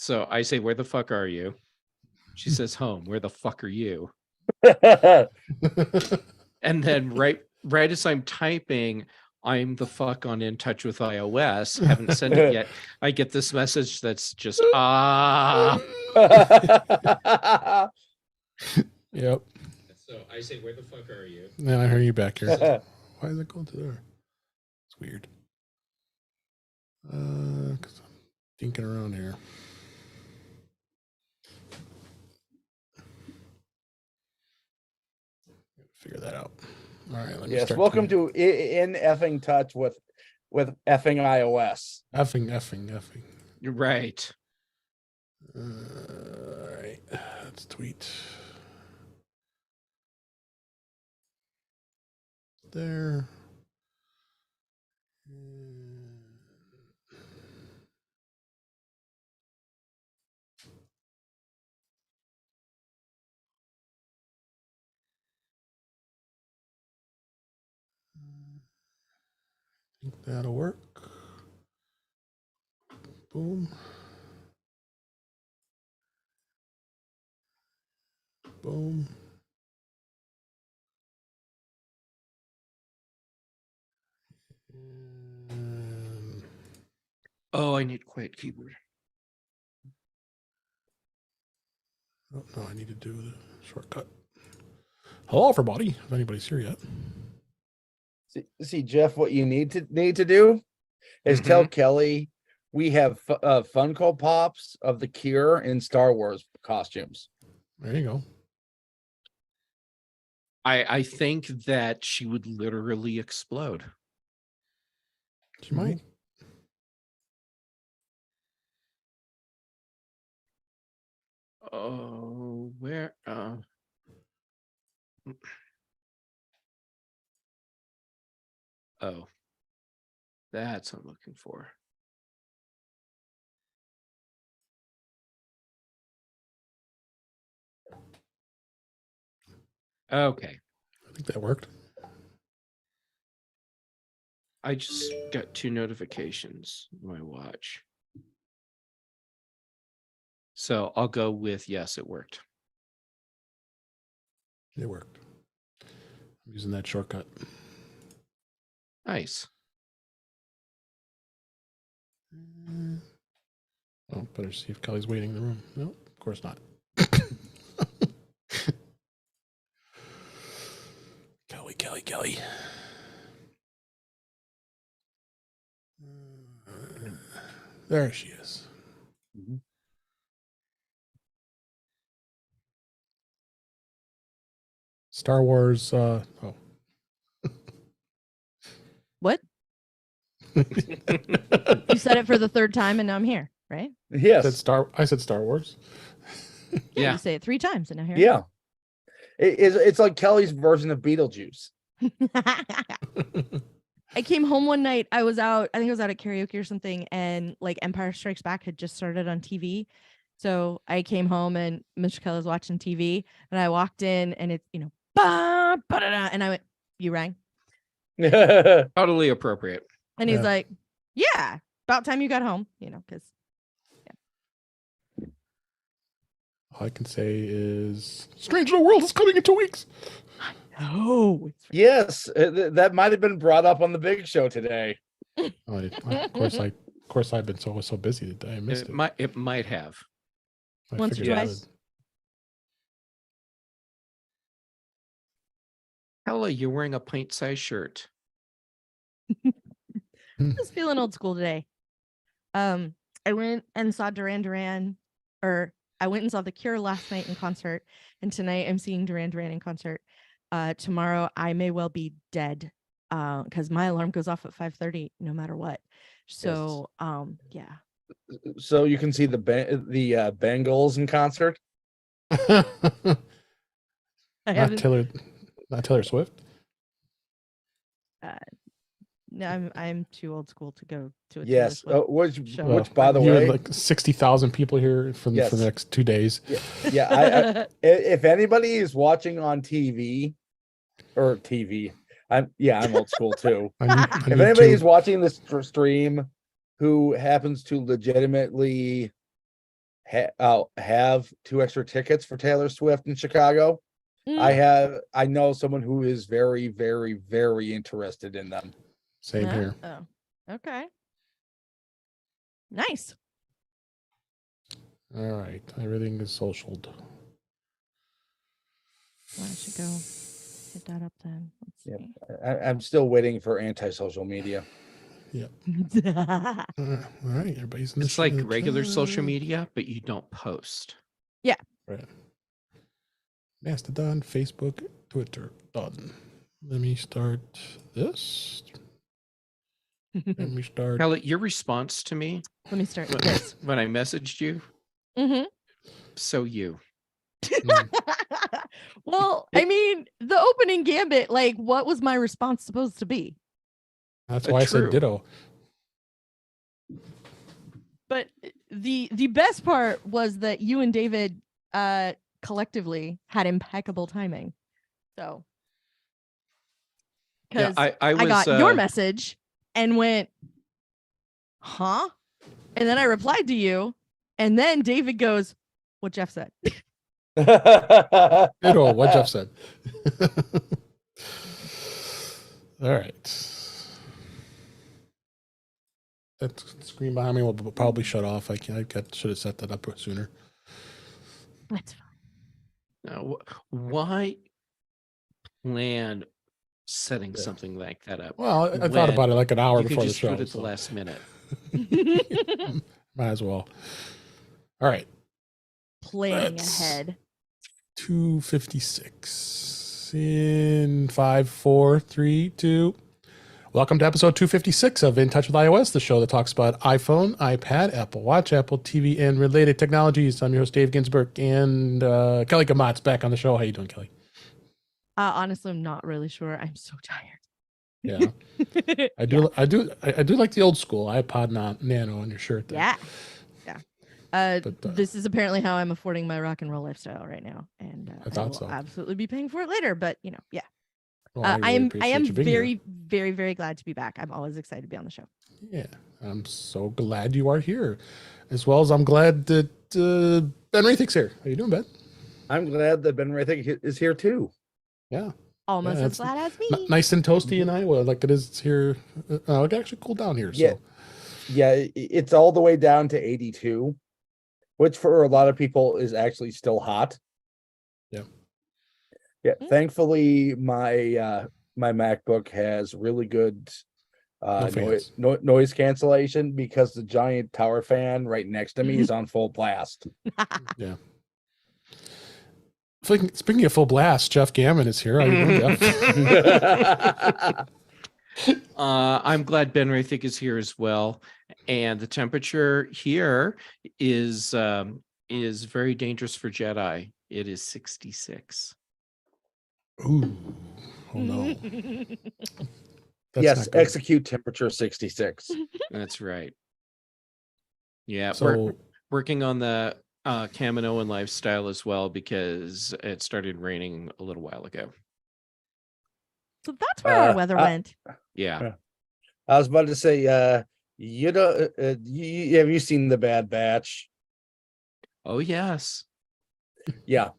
So I say, where the fuck are you? She says, home. Where the fuck are you? And then right as I'm typing, I'm the fuck on In Touch with iOS. Haven't sent it yet. I get this message that's just Yep. So I say, where the fuck are you? Now I hear you back here. Why is it going to there? It's weird. 'Cause I'm dinking around here. Figure that out. All right. Let me Yes. start Welcome to In Effing Touch with effing iOS. effing. You're right. All right. Let's tweet. There. I think that'll work. Boom. Boom. And Oh, I need quiet keyboard. oh, no, I need to do the shortcut. Hello, everybody. If anybody's here yet. See, Jeff, what you need to do is tell Kelly we have Funko Pops of the Cure in Star Wars costumes. There you go. I think that she would literally explode. She might. Oh, where? Oh, that's what I'm looking for. Okay. I think that worked. I just got 2 notifications on my watch. So I'll go with yes, it worked. It worked. I'm using that shortcut. Nice. Oh, better see if Kelly's waiting in the room. No, of course not. Kelly. There she is. Star Wars. What? You said it for the 3rd time, and now I'm here, right? Yes. I said Star Wars. Yeah. You say it 3 times, and now here. Yeah. It's like Kelly's version of Beetlejuice. I came home one night. I think I was out at karaoke or something, and like Empire Strikes Back had just started on TV. So I came home and Mr. Kelly was watching TV, and I walked in, and it's bah, ba-da-da, and I went, "You rang?" Totally appropriate. And he's like, "Yeah, about time you got home," because. All I can say is Strange New World is coming in 2 weeks. Oh, yes, that might have been brought up on the big show today. Of course, I've been so busy that I missed it. It might have. Once or twice. Hella, you're wearing a pint-sized shirt. I'm just feeling old school today. I went and saw Duran, or I went and saw The Cure last night in concert, and tonight I'm seeing Duran in concert. Tomorrow I may well be dead because my alarm goes off at 5:30 no matter what. So yeah. So you can see the Bengals in concert. Not Taylor Swift. No, I'm too old school to go to a yes. Taylor Swift Which by the way, like 60,000 people here for the next 2 days. Yeah. I, if anybody is watching on TV, I'm old school too. If anybody is watching this stream who happens to legitimately have 2 extra tickets for Taylor Swift in Chicago. I know someone who is very, very, very interested in them. Same here. Oh, okay. Nice. All right. Everything is socialed. Well, I should go hit that up then. Let's Yep. see. I'm still waiting for anti-social media. All right. Everybody's in It's like the regular chat. social media, but you don't post. Right. Mastodon, Facebook, Twitter. Done. Let me start this. Let me start. Kelly, your response to me Let me start when, this. when I messaged you, Mm-hmm. so you. Well, I mean, the opening gambit, like, what was my response supposed to be? That's why I said True. ditto. But the best part was that you and David collectively had impeccable timing. So, Yeah, because I was, got your message and went, huh? And then I replied to you, and then David goes, what Jeff said. Ditto, what Jeff said. All right. That screen behind me will probably shut off. I should have set that up sooner. That's fine. why plan setting something like that up? Well, I thought about it like an hour You can before the just do show. it at the so last minute. might as well. All right. Playing Let's- ahead. 256 in 5, 4, 3, 2. Welcome to episode 256 of In Touch with iOS, the show that talks about iPhone, iPad, Apple Watch, Apple TV, and related technologies. I'm your host, Dave Ginsburg, and Kelly Gamott's back on the show. How you doing, Kelly? Honestly, I'm not really sure. I'm so tired. Yeah, I do like the old school iPod Nano on your shirt there. Yeah. But, this is apparently how I'm affording my rock and roll lifestyle right now, and I I thought will so. absolutely be paying for it later. But yeah, Well, I really am appreciate you being very, here. very, very glad to be back. I'm always excited to be on the show. Yeah, I'm so glad you are here, as well as I'm glad that Ben Raythick's here. How you doing, Ben? I'm glad that Ben Raythick is here too. Yeah. Almost Yeah, as it's glad as me. Nice and toasty in Iowa, like it is here. It actually cooled down here. Yeah. So Yeah, it's all the way down to 82, which for a lot of people is actually still hot. Yeah. Yeah. Thankfully, my MacBook has really good fans. noise cancellation because the giant tower fan right next to me is on full blast. yeah. Speaking of full blast, Jeff Gammon is here. How you doing, Jeff? I'm glad Ben Raythick is here as well, and the temperature here is very dangerous for Jedi. It is 66. Ooh, oh no. That's Yes, not good. execute temperature 66. That's right. Yeah, So we're working on the Kaminoan lifestyle as well because it started raining a little while ago. So that's where our weather went. Yeah. I was about to say, you know, have you seen The Bad Batch? Oh yes. Yeah.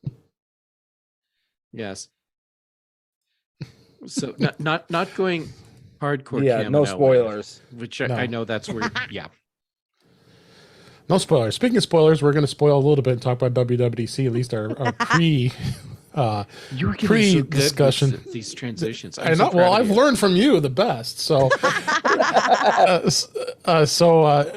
Yes. So not going hardcore. Yeah, no Kamino, spoilers. Which No. I know that's where. Yeah. no spoilers. Speaking of spoilers, we're going to spoil a little bit and talk about WWDC, at least our pre You're pre-discussion. These transitions. I know. Well, I've learned from you the best. So,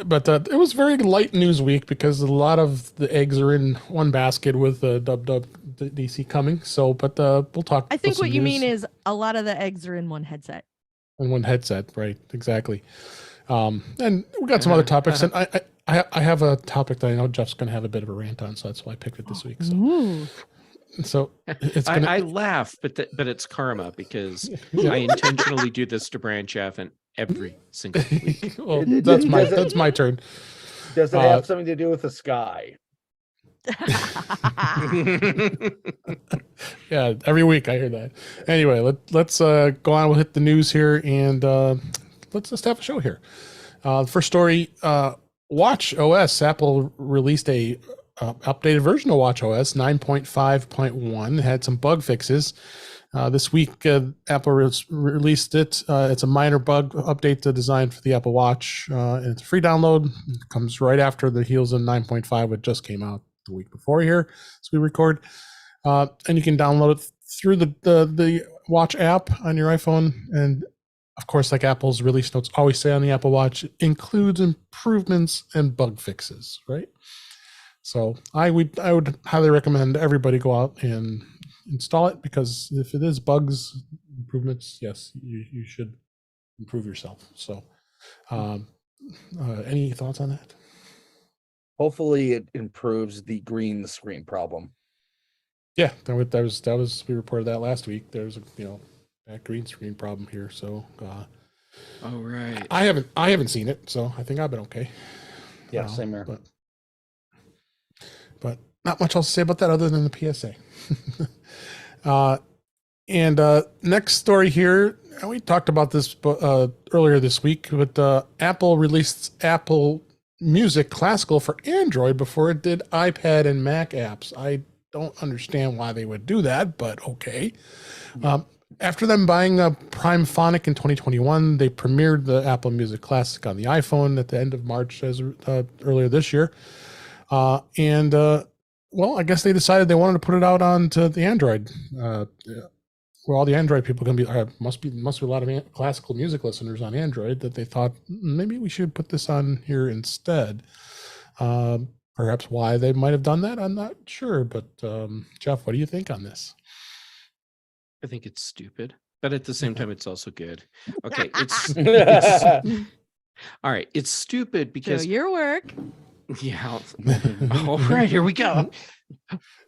but it was very light news week because a lot of the eggs are in one basket with WWDC coming. So, but we'll talk. I think what you mean is a lot of the eggs are in one headset. In one headset, right? Exactly. And we got some other topics, and I have a topic that I know Jeff's going to have a bit of a rant on, so that's why I picked it this week. So. Ooh. So it's gonna, I laugh, but it's karma because I intentionally do this to branch off in every single week. well, that's my turn. Does it have something to do with the sky? Yeah, every week I hear that. Anyway, let's go on. We'll hit the news here, and let's just have a show here. First story: Watch OS. Apple released a updated version of watchOS 9.5.1 had some bug fixes. This week, Apple released it. It's a minor bug update designed for the Apple Watch. And it's a free download. It comes right after the heels of 9.5, which just came out the week before here as we record. And you can download it through the Watch app on your iPhone. And of course, like Apple's release notes always say on the Apple Watch, it includes improvements and bug fixes, right? So I would highly recommend everybody go out and install it, because if it is bugs, improvements, yes, you should improve yourself. So any thoughts on that? Hopefully it improves the green screen problem. Yeah, that was we reported that last week. There's that green screen problem here. So All right. I haven't seen it, so I think I've been okay. Yeah, same here. But not much else to say about that other than the PSA. And next story here, we talked about this earlier this week, but Apple released Apple Music Classical for Android before it did iPad and Mac apps. I don't understand why they would do that, but okay. After them buying Prime Phonic in 2021, they premiered the Apple Music Classic on the iPhone at the end of March, as earlier this year. Well, I guess they decided they wanted to put it out onto the Android, where all the Android people can be. Must be a lot of classical music listeners on Android that they thought maybe we should put this on here instead. Perhaps why they might have done that, I'm not sure. But Jeff, what do you think on this? I think it's stupid, but at the same time, it's also good. Okay, it's all right. It's stupid because Show your work. yeah. All right, here we go.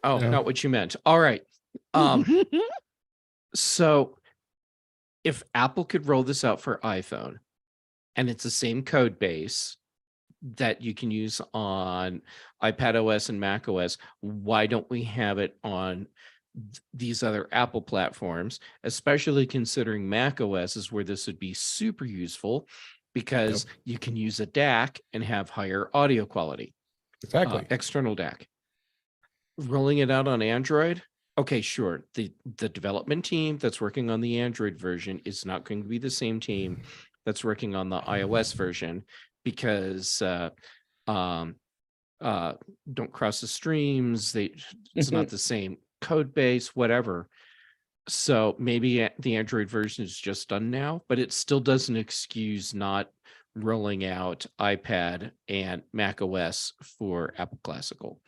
Oh, Yeah. not what you meant. All right. So if Apple could roll this out for iPhone, and it's the same code base that you can use on iPad OS and Mac OS, why don't we have it on these other Apple platforms, especially considering Mac OS is where this would be super useful, because you can use a DAC and have higher audio quality. Exactly. External DAC. Rolling it out on Android, okay, sure. The development team that's working on the Android version is not going to be the same team that's working on the iOS version, because don't cross the streams. It's not the same code base, whatever. So maybe the Android version is just done now, but it still doesn't excuse not rolling out iPad and Mac OS for Apple Classical.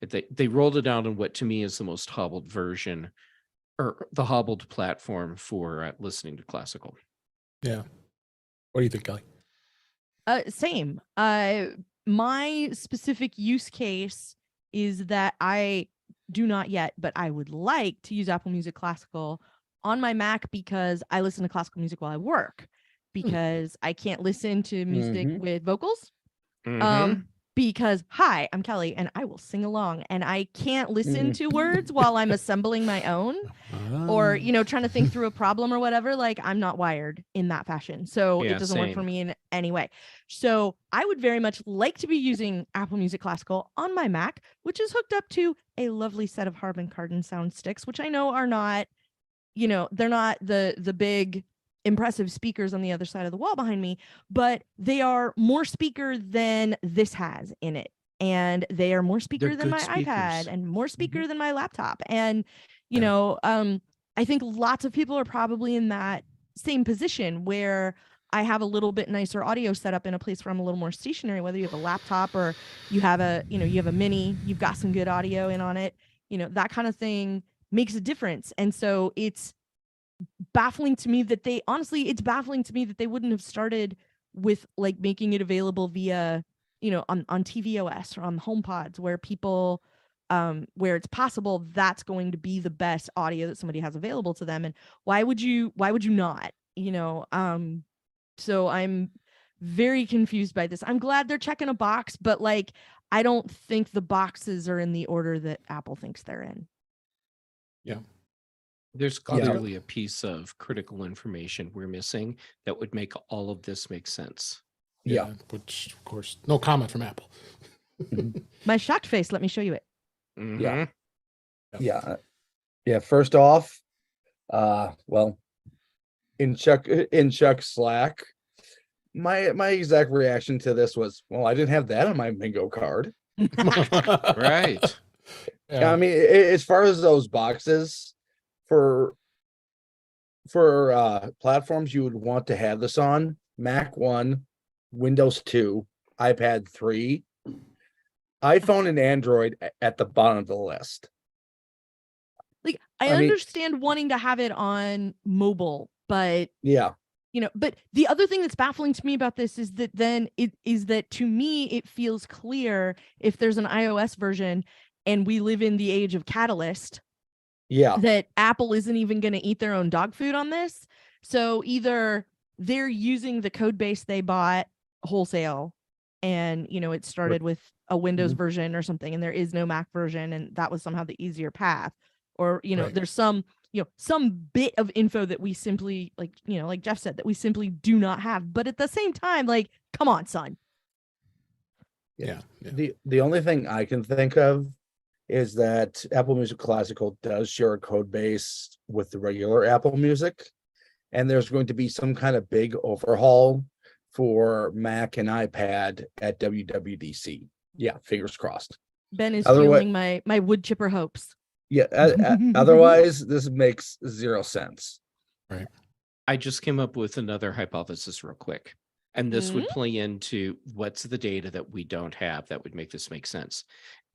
They rolled it out on what to me is the most hobbled version, or the hobbled platform for listening to classical. Yeah. What do you think, Kelly? Same. My specific use case is that I do not yet, but I would like to use Apple Music Classical on my Mac, because I listen to classical music while I work, because I can't listen to music with vocals. Because hi, I'm Kelly and I will sing along, and I can't listen to words while I'm assembling my own, or trying to think through a problem or whatever. Like, I'm not wired in that fashion, so Yeah, it doesn't work for same. me in any way. So I would very much like to be using Apple Music Classical on my Mac, which is hooked up to a lovely set of Harman Kardon sound sticks, which I know are not, they're not the big impressive speakers on the other side of the wall behind me, but they are more speaker than this has in it, and they are more speaker They're than good my speakers. iPad, and more speaker than my laptop. And I think lots of people are probably in that same position, where I have a little bit nicer audio setup in a place where I'm a little more stationary, whether you have a laptop or you have a mini, you've got some good audio in on it, that kind of thing makes a difference. And so it's baffling to me that they wouldn't have started with like making it available via, on tvOS or on HomePods, where people, where it's possible that's going to be the best audio that somebody has available to them. And why would you not, so I'm very confused by this. I'm glad they're checking a box, but like, I don't think the boxes are in the order that Apple thinks they're in. Yeah. There's Yeah. clearly a piece of critical information we're missing that would make all of this make sense. Yeah. Which, of course, no comment from Apple. My shocked face. Let me show you it. Yeah. Mhm. Yeah. First off, well, in Chuck's Slack, my exact reaction to this was, well, I didn't have that on my bingo card. Right. Yeah. I mean, as far as those boxes for platforms you would want to have this on, Mac 1, Windows 2, iPad 3, iPhone and Android at the bottom of the list. Like, I I mean- understand wanting to have it on mobile, but Yeah. but the other thing that's baffling to me about this is that then it is that to me it feels clear if there's an iOS version and we live in the age of Catalyst Yeah. that Apple isn't even going to eat their own dog food on this. So either they're using the code base they bought wholesale and it started with a Windows Mhm. version or something and there is no Mac version and that was somehow the easier path, or Right. there's some bit of info that we simply like Jeff said, that we simply do not have. But at the same time, like, come on, son. Yeah. The only thing I can think of is that Apple Music Classical does share a code base with the regular Apple Music, and there's going to be some kind of big overhaul for Mac and iPad at WWDC. Yeah, fingers crossed. Ben is Otherwise- fueling my wood chipper hopes. Yeah, otherwise this makes zero sense. I just came up with another hypothesis real quick. And this would play into what's the data that we don't have that would make this make sense.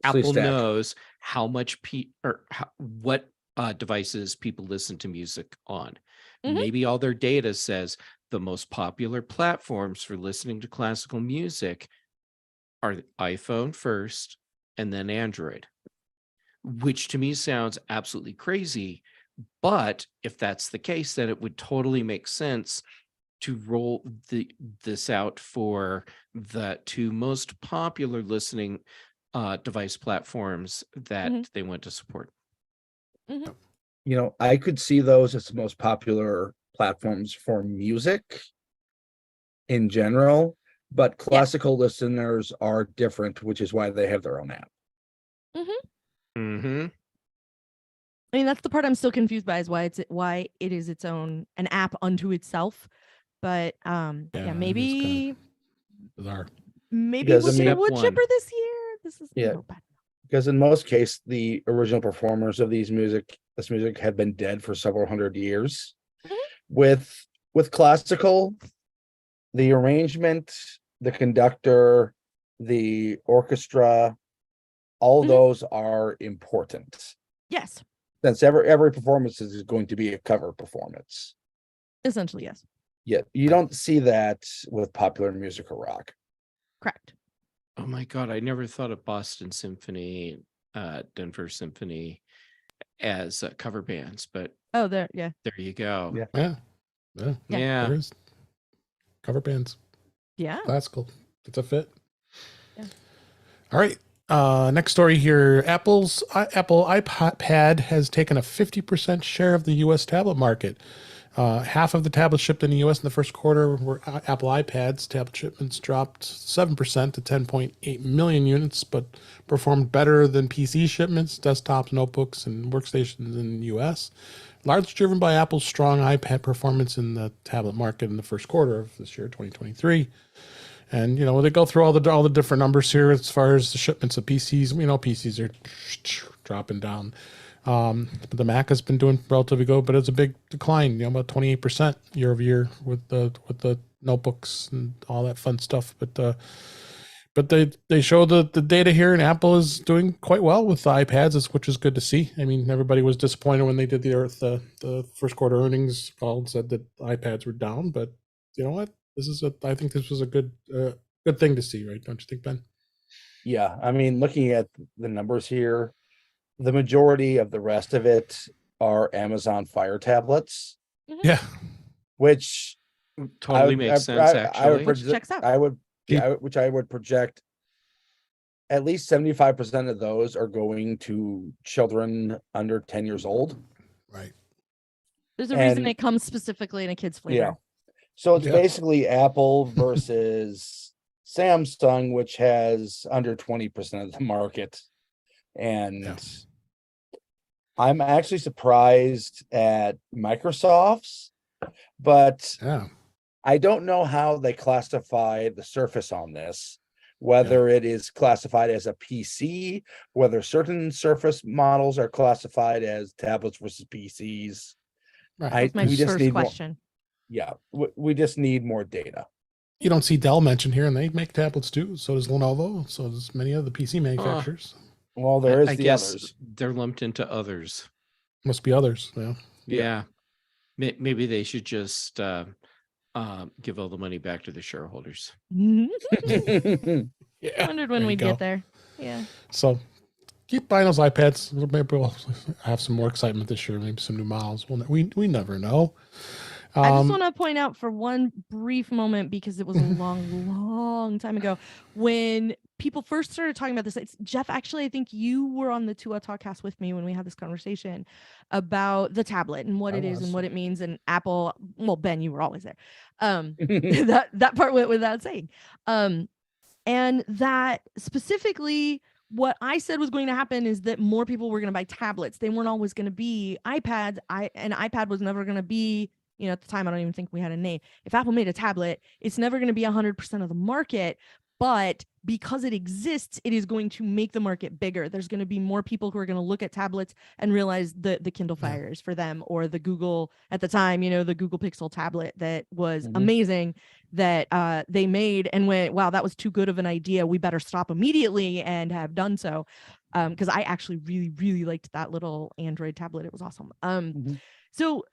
Please Apple stack. knows how much what devices people listen to music on. Mhm. Maybe all their data says the most popular platforms for listening to classical music are the iPhone first and then Android, which to me sounds absolutely crazy. But if that's the case, then it would totally make sense to roll this out for the two most popular listening device platforms that Mhm. they want to support. I could see those as the most popular platforms for music in general, but classical listeners are different, which is why they have their own app. Mm-hmm. I mean, that's the part I'm still confused by, is why it is its own an app unto itself. But maybe Bizarre. Because, we'll I get a mean- wood Step chipper one. this year. This is Yeah. bad. Because in most cases, the original performers of this music have been dead for several hundred years. Mhm. With classical, the arrangement, the conductor, the orchestra, all Mhm. those are important. Yes, Since every performance is going to be a cover performance. essentially, yes. Yeah, you don't see that with popular music or rock. Correct. Oh my God, I never thought of Boston Symphony, Denver Symphony as cover bands, but Oh, there you go. Yeah. Yeah. Yeah. There is cover bands, yeah. classical. It's a fit. Yeah. All right. Next story here. Apple iPad has taken a 50% share of the U.S. tablet market. Half of the tablets shipped in the U.S. in the first quarter were Apple iPads. Tablet shipments dropped 7% to 10.8 million units, but performed better than PC shipments, desktops, notebooks, and workstations in the U.S. Largely driven by Apple's strong iPad performance in the tablet market in the first quarter of this year, 2023. And they go through all the different numbers here as far as the shipments of PCs. PCs are dropping down. But the Mac has been doing relatively good, but it's a big decline, about 28% year over year with the notebooks and all that fun stuff. But they show the data here, and Apple is doing quite well with the iPads, which is good to see. I mean, everybody was disappointed when they did the first quarter earnings call and said that iPads were down, but you know what? I think this was a good thing to see, right? Don't you think, Ben? Yeah, I mean, looking at the numbers here, the majority of the rest of it are Amazon Fire tablets, Yeah. which Totally makes sense, actually. Which checks out. Which I would project at least 75% of those are going to children under 10 years old. Right. There's a reason And- it comes specifically in a kid's flavor. Yeah. So it's Yeah. basically Apple versus Samsung, which has under 20% of the market. And Yeah. I'm actually surprised at Microsoft's, but Yeah. I don't know how they classify the Surface on this, whether it is classified as a PC, whether certain Surface models are classified as tablets versus PCs. Right. That's my We just first need more, question. we just need more data. You don't see Dell mentioned here, and they make tablets too. So does Lenovo. So does many of the PC manufacturers. Well, there is I the guess others. they're lumped into others. Must be others. Yeah. Yeah. Maybe they should just give all the money back to the shareholders. Yeah. Wondered when there you we'd go. get there. Yeah. So keep buying those iPads. Maybe we'll have some more excitement this year. Maybe some new models. We never know. I just want to point out for one brief moment, because it was a long time ago when people first started talking about this. It's Jeff, actually, I think you were on the Tua Talkcast with me when we had this conversation about the tablet and what I it is was. and what it means. And Apple, well, Ben, you were always there. That part went without saying. And that specifically, what I said was going to happen is that more people were going to buy tablets. They weren't always going to be iPads. An iPad was never going to be, at the time, I don't even think we had a name. If Apple made a tablet, it's never going to be 100% of the market. But because it exists, it is going to make the market bigger. There's going to be more people who are going to look at tablets and realize the Kindle Fire is for them, or the Google, at the time, the Google Pixel tablet that was amazing that they made, and went, wow, that was too good of an idea. We better stop immediately, and have done so. Because I actually really liked that little Android tablet. It was awesome. So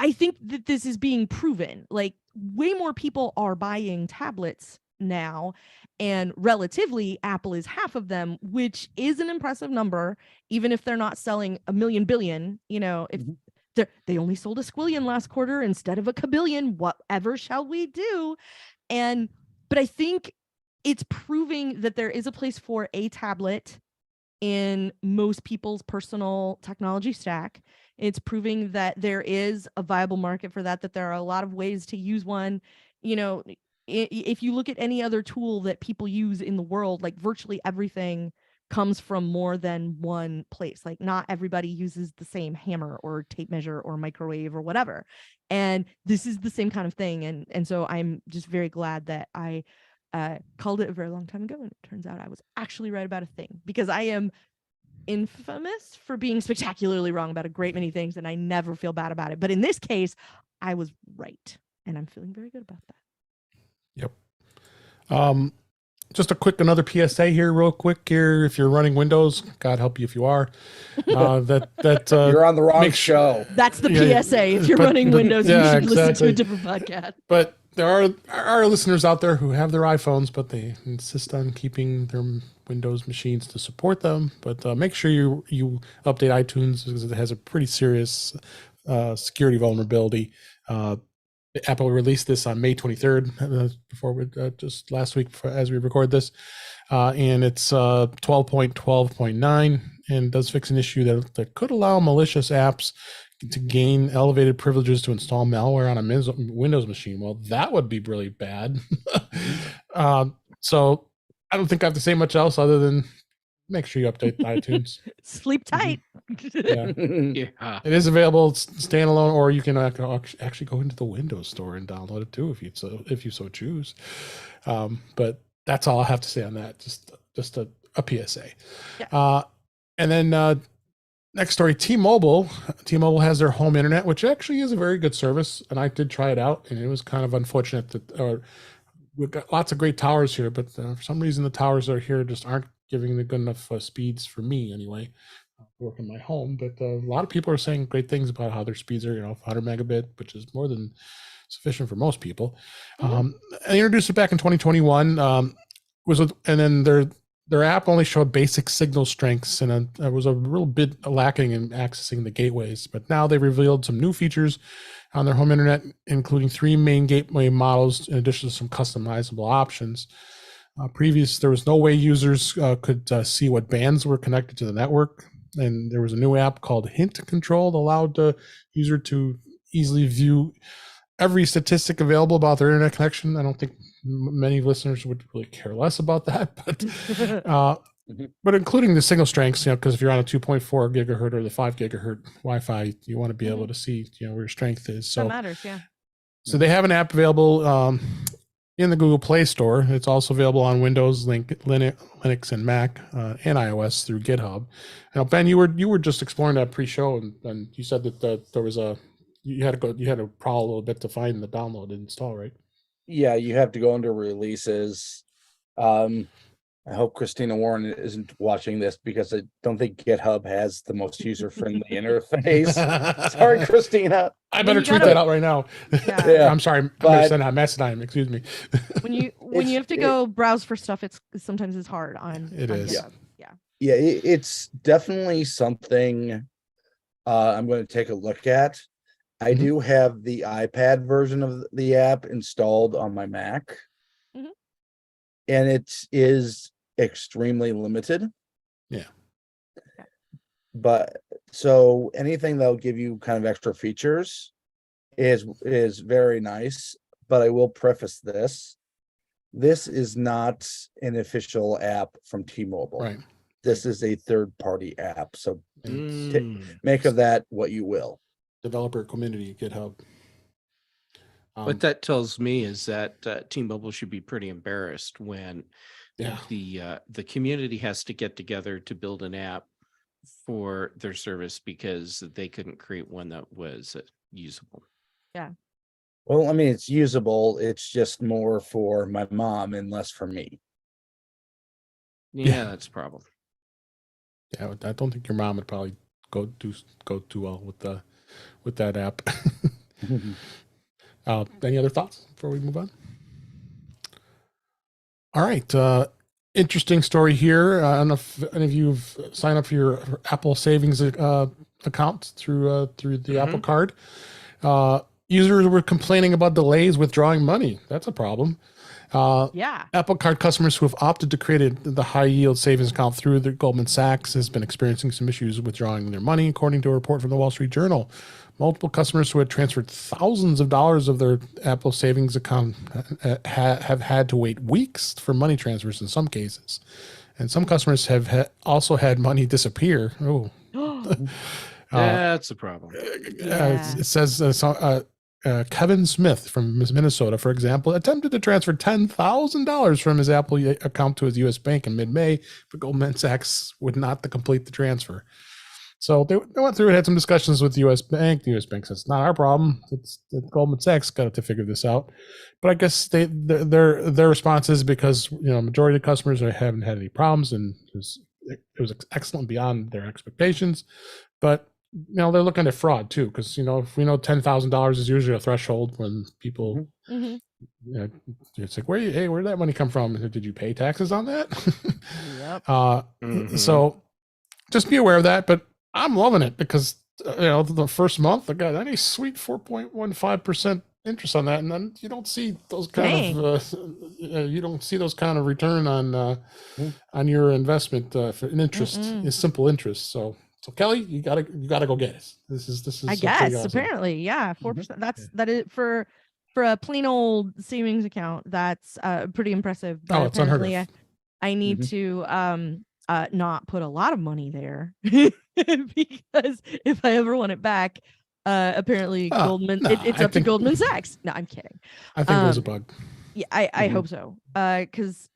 I think that this is being proven. Like, way more people are buying tablets now, and relatively Apple is half of them, which is an impressive number, even if they're not selling a million billion. If they only sold a squillion last quarter instead of a kabillion, whatever shall we do? But I think it's proving that there is a place for a tablet in most people's personal technology stack. It's proving that there is a viable market for that there are a lot of ways to use one. If you look at any other tool that people use in the world, like, virtually everything comes from more than one place. Like, not everybody uses the same hammer or tape measure or microwave or whatever. And this is the same kind of thing. And so I'm just very glad that I called it a very long time ago, and it turns out I was actually right about a thing, because I am infamous for being spectacularly wrong about a great many things, and I never feel bad about it. But in this case, I was right, and I'm feeling very good about that. Yep. Just another PSA here, real quick here. If you're running Windows, God help you if you are, You're on the wrong show. That's the PSA. If you're running Windows, you should listen to a different podcast. But there are listeners out there who have their iPhones, but they insist on keeping their Windows machines to support them. But make sure you update iTunes, because it has a pretty serious security vulnerability. Apple released this on May 23rd, just last week as we record this. And it's 12.12.9, and does fix an issue that could allow malicious apps to gain elevated privileges to install malware on a Windows machine. Well, that would be really bad. So I don't think I have to say much else other than make sure you update iTunes. Sleep tight. Yeah. Yeah. It is available standalone, or you can actually go into the Windows Store and download it too if you so choose. But that's all I have to say on that. Just a PSA. Yeah. And then next story, T-Mobile has their home internet, which actually is a very good service, and I did try it out, and it was kind of unfortunate that we've got lots of great towers here, but for some reason the towers that are here just aren't giving the good enough speeds for me anyway. Work in my home, but a lot of people are saying great things about how their speeds are, 100 megabit, which is more than sufficient for most people. I introduced it back in 2021. And then their app only showed basic signal strengths, and there was a real bit lacking in accessing the gateways. But now they revealed some new features on their home internet, including 3 main gateway models, in addition to some customizable options. There was no way users could see what bands were connected to the network. And there was a new app called Hint Control that allowed the user to easily view every statistic available about their internet connection. I don't think many listeners would really care less about that, but Mhm. but including the signal strengths, because if you're on a 2.4 gigahertz or the 5 gigahertz Wi-Fi, you want to be able to see where your strength is. That So matters, yeah. so they have an app available in the Google Play Store. It's also available on Windows, Linux, and Mac, and iOS through GitHub. Now, Ben, you were just exploring that pre-show, and you said that there was you had to crawl a little bit to find the download and install, right? Yeah, you have to go under releases. I hope Christina Warren isn't watching this because I don't think GitHub has the most user-friendly interface. Sorry, Christina. I Well, better you tweet gotta- that out right now. Yeah. Yeah, I'm sorry. I better but- send out Mastodon. Excuse me. When you have to go browse for stuff, sometimes it's hard on. It on is. GitHub. Yeah, it's definitely something I'm going to take a look at. I Mhm. do have the iPad version of the app installed on my Mac. Mhm. And it is extremely limited. Yeah. But so anything that'll give you kind of extra features is very nice. But I will preface this. This is not an official app from T-Mobile. Right. This is a third-party app. So And Mm. make of that what you will. developer community GitHub. What that tells me is that T-Mobile should be pretty embarrassed when Yeah. the community has to get together to build an app for their service because they couldn't create one that was usable. Well, I mean, it's usable. It's just more for my mom and less for me. Yeah, that's a problem. Yeah, I don't think your mom would probably go too well with that app. Any other thoughts before we move on? All right. Interesting story here. I don't know if any of you have signed up for your Apple savings account through the Apple Card. Users were complaining about delays withdrawing money. That's a problem. Yeah. Apple Card customers who have opted to create the high yield savings account through the Goldman Sachs has been experiencing some issues withdrawing their money, according to a report from the Wall Street Journal. Multiple customers who had transferred thousands of dollars of their Apple savings account have had to wait weeks for money transfers in some cases. And some customers have also had money disappear. Oh, That's a problem. Yeah. it says Kevin Smith from Minnesota, for example, attempted to transfer $10,000 from his Apple account to his U.S. bank in mid-May, but Goldman Sachs would not complete the transfer. So they went through and had some discussions with the U.S. bank. The U.S. bank says it's not our problem. It's Goldman Sachs got to figure this out. But I guess their response is because majority of customers haven't had any problems, and it was excellent beyond their expectations. But they're looking at fraud too, because if we know $10,000 is usually a threshold when people, Mhm. it's like, where did that money come from? Did you pay taxes on that? Yep. Mhm. So just be aware of that. But I'm loving it because the first month I got a nice sweet 4.15% interest on that, and then you don't see those kind of return on your investment for an interest, Mm-mm. is simple interest. So Kelly, you gotta go get it. This is I pretty guess awesome. apparently, yeah, 4%. That is for a plain old savings account. That's pretty impressive. But It's unheard apparently, of. I need to not put a lot of money there because if I ever want it back, apparently Goldman, no, it's I up to think- Goldman Sachs. No, I'm kidding. I think it was a bug. Yeah, I hope so. Because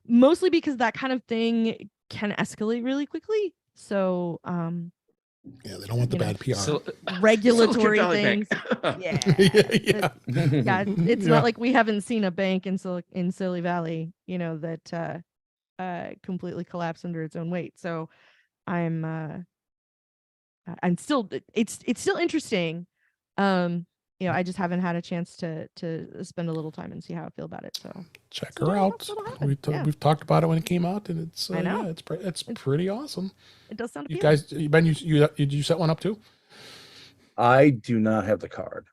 mostly because that kind of thing can escalate really quickly. So Yeah, they don't want the bad PR. regulatory Silicon Valley things. Bank. Yeah. yeah. Yeah, it's Yeah. not like we haven't seen a bank in Silicon Valley, that completely collapsed under its own weight. So I'm still it's still interesting. I just haven't had a chance to spend a little time and see how I feel about it. So Check So her yeah, out. that's what'll happen. Yeah. We've talked about it when it came out, and it's I know. it's pretty awesome. it does sound You appealing. guys, Ben, you set one up too? I do not have the card.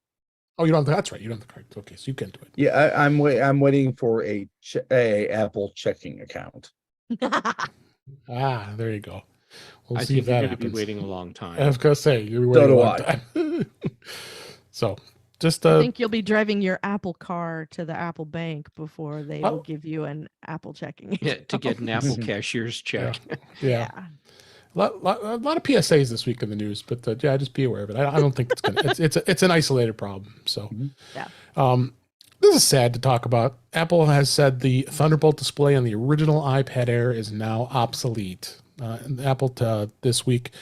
Oh, you don't. That's right. You don't have the card. Okay, so you can do it. Yeah, I'm waiting for a Apple checking account. There you go. We'll I see think if that you're going to be happens. waiting a long I time. was gonna say you're So waiting a do long I. time. So just I think you'll be driving your Apple car to the Apple bank before they Oh. will give you an Apple checking Yeah, to get an Apple Mhm. cashier's check. yeah. A lot of PSAs this week in the news, but yeah, just be aware of it. I don't think it's gonna. It's an isolated problem. So, Mhm. this is sad to talk about. Apple has said the Thunderbolt display on the original iPad Air is now obsolete. And Apple this week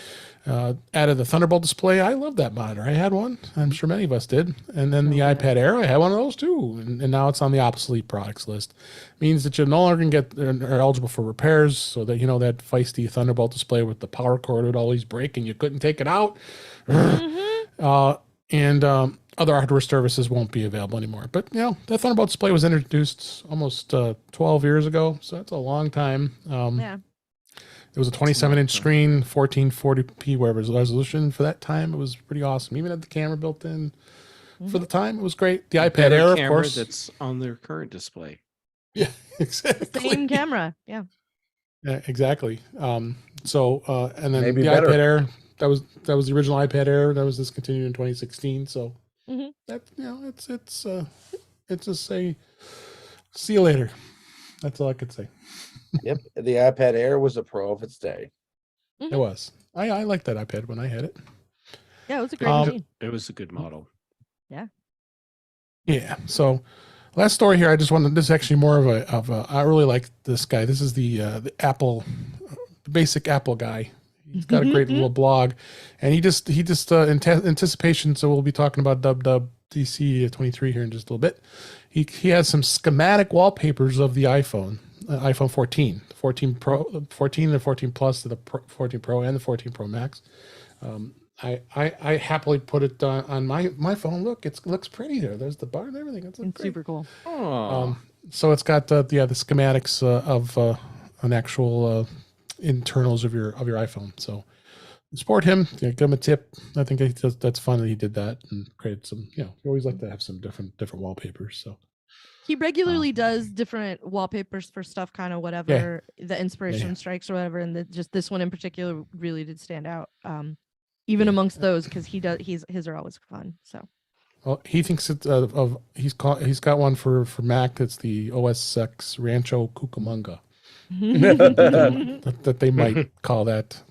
added the Thunderbolt display. I love that monitor. I had one. I'm sure many of us did. And then the iPad Air, I had one of those too. And now it's on the obsolete products list. Means that you no longer can get are eligible for repairs. So that that feisty Thunderbolt display with the power cord would always break and you couldn't take it out. And other hardware services won't be available anymore. But the Thunderbolt display was introduced almost 12 years ago, so that's a long time. Yeah. It was a 27-inch screen, 1440p whatever resolution for that time. It was pretty awesome. Even had the camera built in for the time. It was great. The iPad Better Air, of camera course. that's on their current display. Yeah, exactly. Same camera. Yeah. Yeah, exactly. And then Maybe the better. iPad Air, that was the original iPad Air that was discontinued in 2016. So that it's just say see you later. That's all I could say. Yep, the iPad Air was a pro of its day. It was. I liked that iPad when I had it. Yeah, it was a great machine. It was a good model. Yeah. So last story here, I just wanted. This is actually more of a. I really like this guy. This is the Apple, basic Apple guy. He's got a great little blog, and he just in anticipation. So we'll be talking about WWDC 23 here in just a little bit. He has some schematic wallpapers of the iPhone 14, 14 Pro, 14 and 14 Plus to the 14 Pro and the 14 Pro Max. I happily put it on my phone. Look, it looks pretty there. There's the bar and everything. It's It's super cool. So it's got the schematics of an actual internals of your iPhone. So support him. Give him a tip. I think that's fun that he did that and created some. You always like to have some different wallpapers. So He regularly does different wallpapers for stuff, kind of whatever the inspiration strikes or whatever. And just this one in particular really did stand out. Even amongst those, because his are always fun. So, well, he thinks it's he's got one for Mac. It's the OS X Rancho Cucamonga. that they might call that.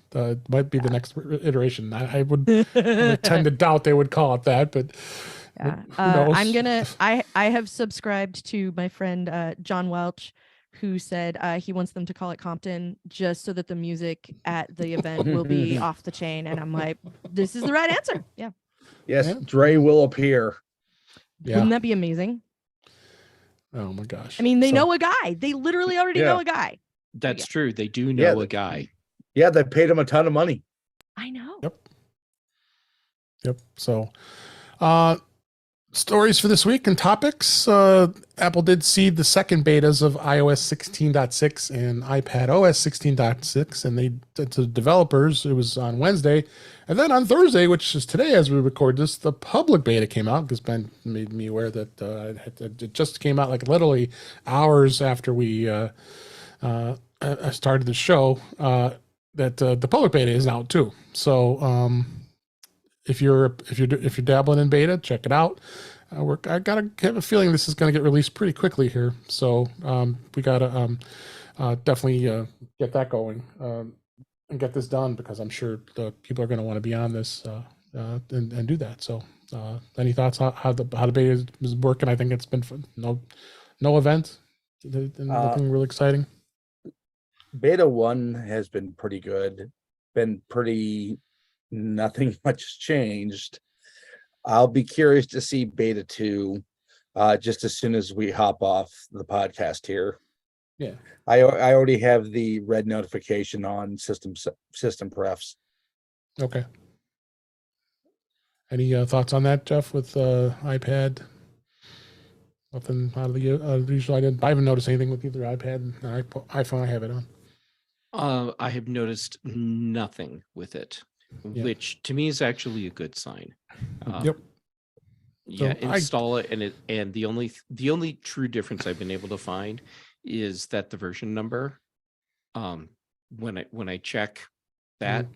Might be the next iteration. I would tend to doubt they would call it that, but yeah. who knows? I have subscribed to my friend John Welch, who said he wants them to call it Compton just so that the music at the event will be off the chain. And I'm like, this is the right answer. Yeah. Yes, Yeah. Dre will appear. Yeah. Wouldn't that be amazing? Oh my gosh. I mean, they know a guy. They literally already know a guy. That's true. They do know a guy. Yeah, they paid him a ton of money. I know. Yep. So, stories for this week and topics. Apple did seed the second betas of iOS 16.6 and iPad OS 16.6, and they to the developers. It was on Wednesday, and then on Thursday, which is today as we record this, the public beta came out. Because Ben made me aware that it just came out like literally hours after we started the show. That the public beta is out too. So if you're dabbling in beta, check it out. I gotta have a feeling this is going to get released pretty quickly here. So we gotta definitely get that going and get this done, because I'm sure the people are going to want to be on this and do that. So any thoughts on how the beta is working? I think it's been fun. No event. Nothing really exciting. Beta 1 has been pretty good. Nothing much has changed. I'll be curious to see beta 2 just as soon as we hop off the podcast here. Yeah. I already have the red notification on system prefs. Okay. Any thoughts on that, Jeff, with iPad? Nothing out of the usual. I haven't noticed anything with either iPad or iPhone. I have it on. I have noticed nothing with it, which to me is actually a good sign. Yep. Yeah, So install it, and the only true difference I've been able to find is that the version number, when I check that,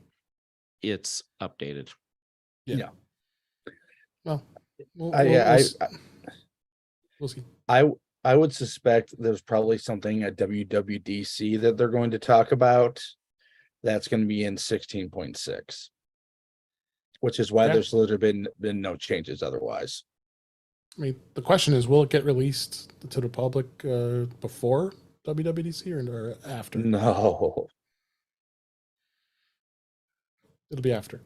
it's updated. Yeah. Well, We'll, I, we'll- we'll I, s- we'll see. I would suspect there's probably something at WWDC that they're going to talk about that's going to be in 16.6, which is why Yeah. there's literally been no changes otherwise. I mean, the question is, will it get released to the public before WWDC or after? No. It'll be after.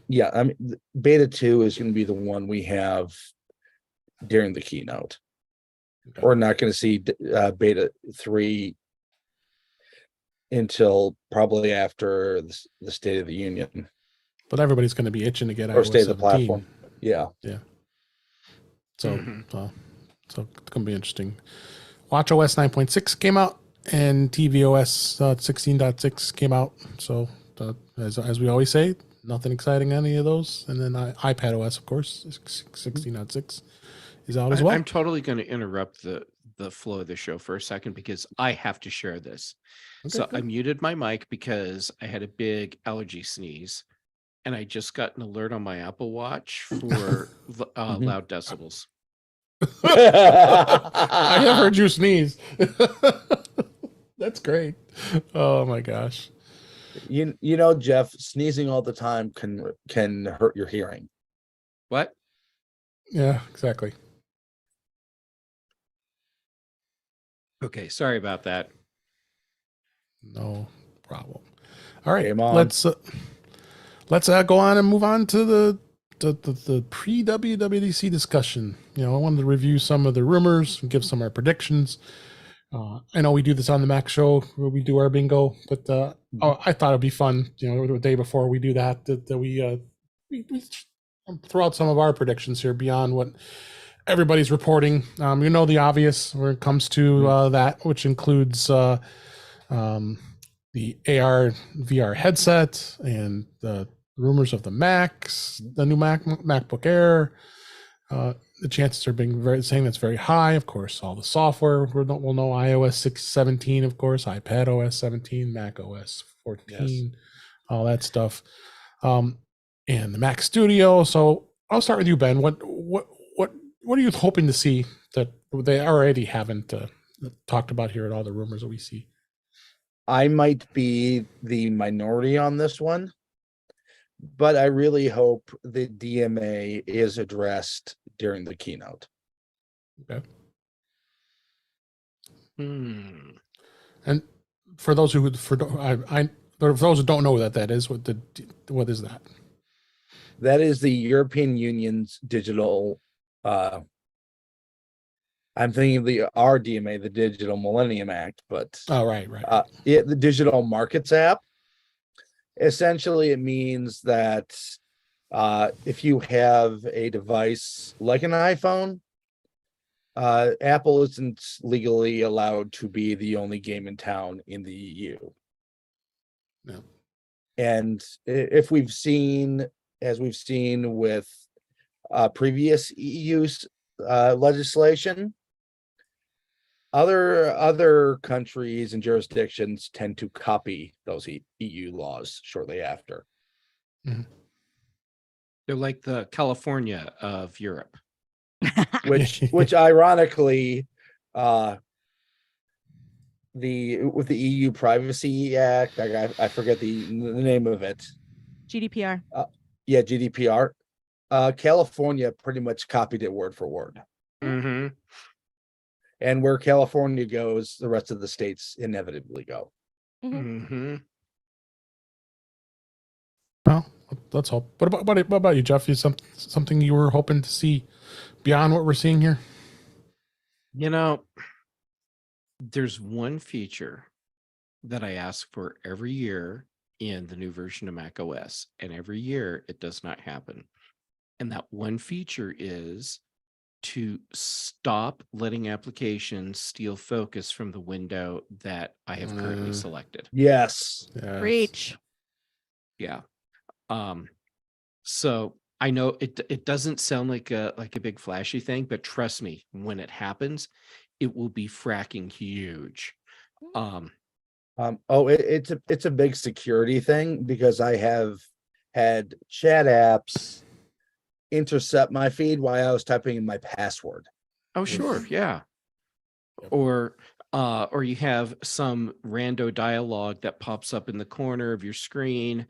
Yeah, I mean, beta 2 is going to be the one we have during the keynote. Okay. We're not going to see beta 3 until probably after the State of the Union But everybody's going to be itching to get or iOS State of the 17. Platform. Yeah. So, Mhm. so it's going to be interesting. WatchOS 9.6 came out, and tvOS 16.6 came out. So, as we always say, nothing exciting on any of those. And then iPadOS, of course, 16.6 is out as well. I'm totally going to interrupt the flow of the show for a second because I have to share this. Okay, So good. I muted my mic because I had a big allergy sneeze, and I just got an alert on my Apple Watch for Mhm. loud decibels. I have heard you sneeze. That's great. Oh my gosh. You know, Jeff, sneezing all the time can hurt your hearing. What? Yeah, exactly. Okay, sorry about that. No problem. All right, Game on. let's go on and move on to the pre WWDC discussion. You know, I wanted to review some of the rumors and give some of our predictions. I know we do this on the Mac show where we do our bingo, but I thought it'd be fun. You know, the day before we do that we throw out some of our predictions here beyond what everybody's reporting. You know the obvious when it comes to that, which includes the AR VR headset and the rumors of the Macs, the new MacBook Air. The chances are saying that's very high. Of course, all the software we'll know iOS 17, of course, iPad OS 17, Mac OS 14, all that stuff, and the Mac Studio. So I'll start with you, Ben. What are you hoping to see that they already haven't talked about here at all the rumors that we see? I might be the minority on this one, but I really hope the DMA is addressed during the keynote. Okay. And for those who for those who don't know what that is, what is that? That is the European Union's digital. I'm thinking of the RDMA, the Digital Millennium Act, but right. the Digital Markets app. Essentially, it means that if you have a device like an iPhone, Apple isn't legally allowed to be the only game in town in the EU. No. And as we've seen with previous EU legislation, other countries and jurisdictions tend to copy those EU laws shortly after. Mm-hmm. they're like the California of Europe. which ironically, with the EU Privacy Act, I forget the name of it. GDPR. Yeah, GDPR. California pretty much copied it word for word. Mm-hmm. And where California goes, the rest of the states inevitably go. Mm-hmm. Well, let's hope. What about you, Jeff? Is something you were hoping to see beyond what we're seeing here? You know, there's one feature that I ask for every year in the new version of Mac OS, and every year it does not happen. And that one feature is to stop letting applications steal focus from the window that I have currently selected. Yes. Reach. Yeah. So I know it doesn't sound like a big flashy thing, but trust me, when it happens, it will be fracking huge. It's a big security thing because I have had chat apps intercept my feed while I was typing in my password. Oh, sure, yeah. Yep. Or you have some rando dialogue that pops up in the corner of your screen,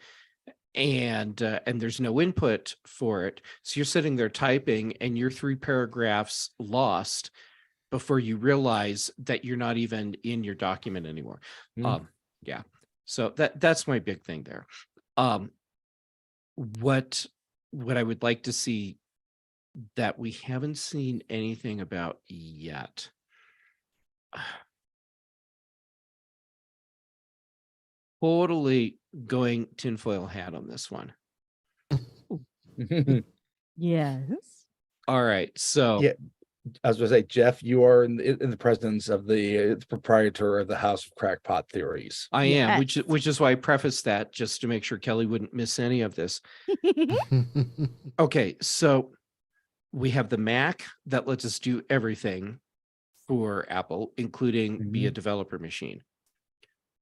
and there's no input for it. So you're sitting there typing, and you're 3 paragraphs lost before you realize that you're not even in your document anymore. Mm. Yeah. So that's my big thing there. What I would like to see that we haven't seen anything about yet. Totally going tinfoil hat on this one. Yes. All right. So Yeah. I was going to say, Jeff, you are in the presence of the proprietor of the House of Crackpot Theories. I am, which Yes. is why I prefaced that just to make sure Kelly wouldn't miss any of this. Okay, so we have the Mac that lets us do everything for Apple, including be a developer machine.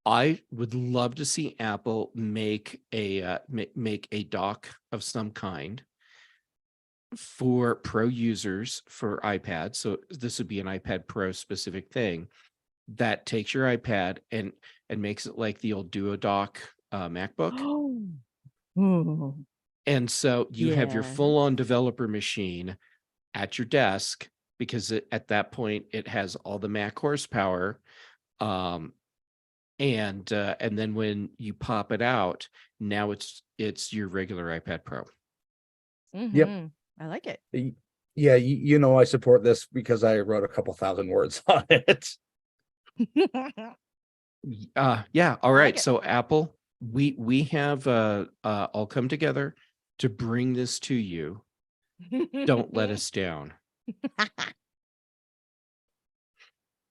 I would love to see Apple make a dock of some kind for pro users for iPad. So this would be an iPad Pro specific thing that takes your iPad and makes it like the old Duo Dock MacBook. Oh. And so you have your Yeah. full-on developer machine at your desk, because at that point it has all the Mac horsepower. And then when you pop it out, now it's your regular iPad Pro. Mhm. I like it. Yeah, you know I support this because I wrote a couple thousand words on it. Yeah. All I right. like it. So Apple, we have all come together to bring this to you. Don't let us down.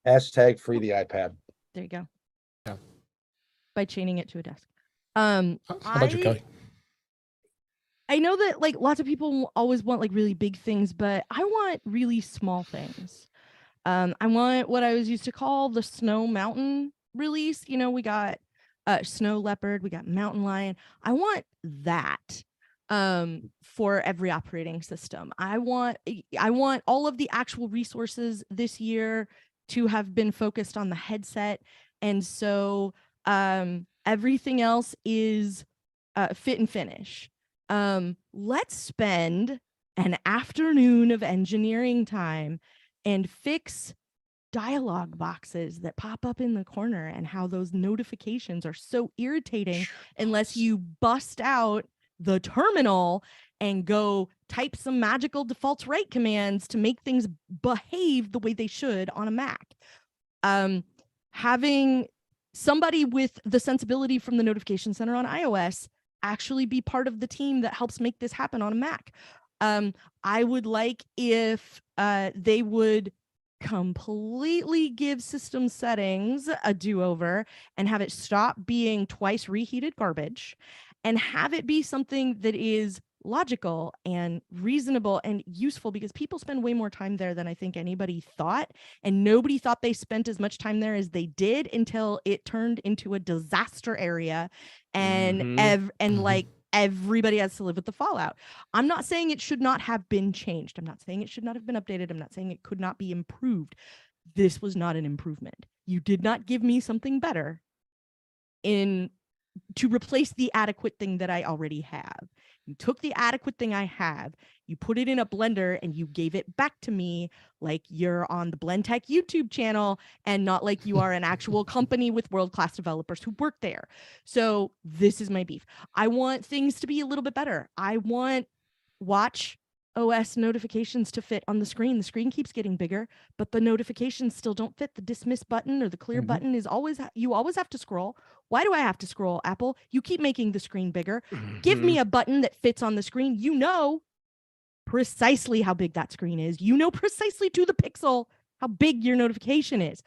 Hashtag free the iPad. There you go. Yeah. By chaining it to a desk. How about you, Kelly? I know that like lots of people always want like really big things, but I want really small things. I want what I was used to call the Snow Mountain release. You know, we got Snow Leopard, we got Mountain Lion. I want that for every operating system. I want all of the actual resources this year to have been focused on the headset, and so everything else is fit and finish. Let's spend an afternoon of engineering time and fix dialogue boxes that pop up in the corner and how those notifications are so irritating unless you bust out the terminal and go type some magical default right commands to make things behave the way they should on a Mac. Having somebody with the sensibility from the notification center on iOS actually be part of the team that helps make this happen on a Mac. I would like if they would completely give system settings a do-over and have it stop being twice reheated garbage and have it be something that is logical and reasonable and useful, because people spend way more time there than I think anybody thought, and nobody thought they spent as much time there as they did until it turned into a disaster area, and like everybody has to live with the fallout. I'm not saying it should not have been changed. I'm not saying it should not have been updated. I'm not saying it could not be improved. This was not an improvement. You did not give me something better to replace the adequate thing that I already have. You took the adequate thing I have, you put it in a blender, and you gave it back to me like you're on the Blend Tech YouTube channel and not like you are an actual company with world-class developers who work there. So this is my beef. I want things to be a little bit better. I want watch OS notifications to fit on the screen. The screen keeps getting bigger, but the notifications still don't fit. The dismiss button or the clear button is always, you always have to scroll. Why do I have to scroll, Apple? You keep making the screen bigger. Give me a button that fits on the screen. You know precisely how big that screen is. You know precisely to the pixel how big your notification is.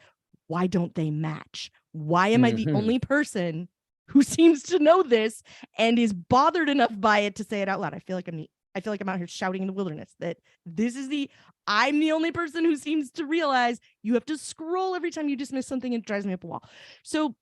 Why don't they match? Why am I the only person who seems to know this and is bothered enough by it to say it out loud? I feel like I'm out here shouting in the wilderness that I'm the only person who seems to realize you have to scroll every time you dismiss something, and it drives me up a wall. So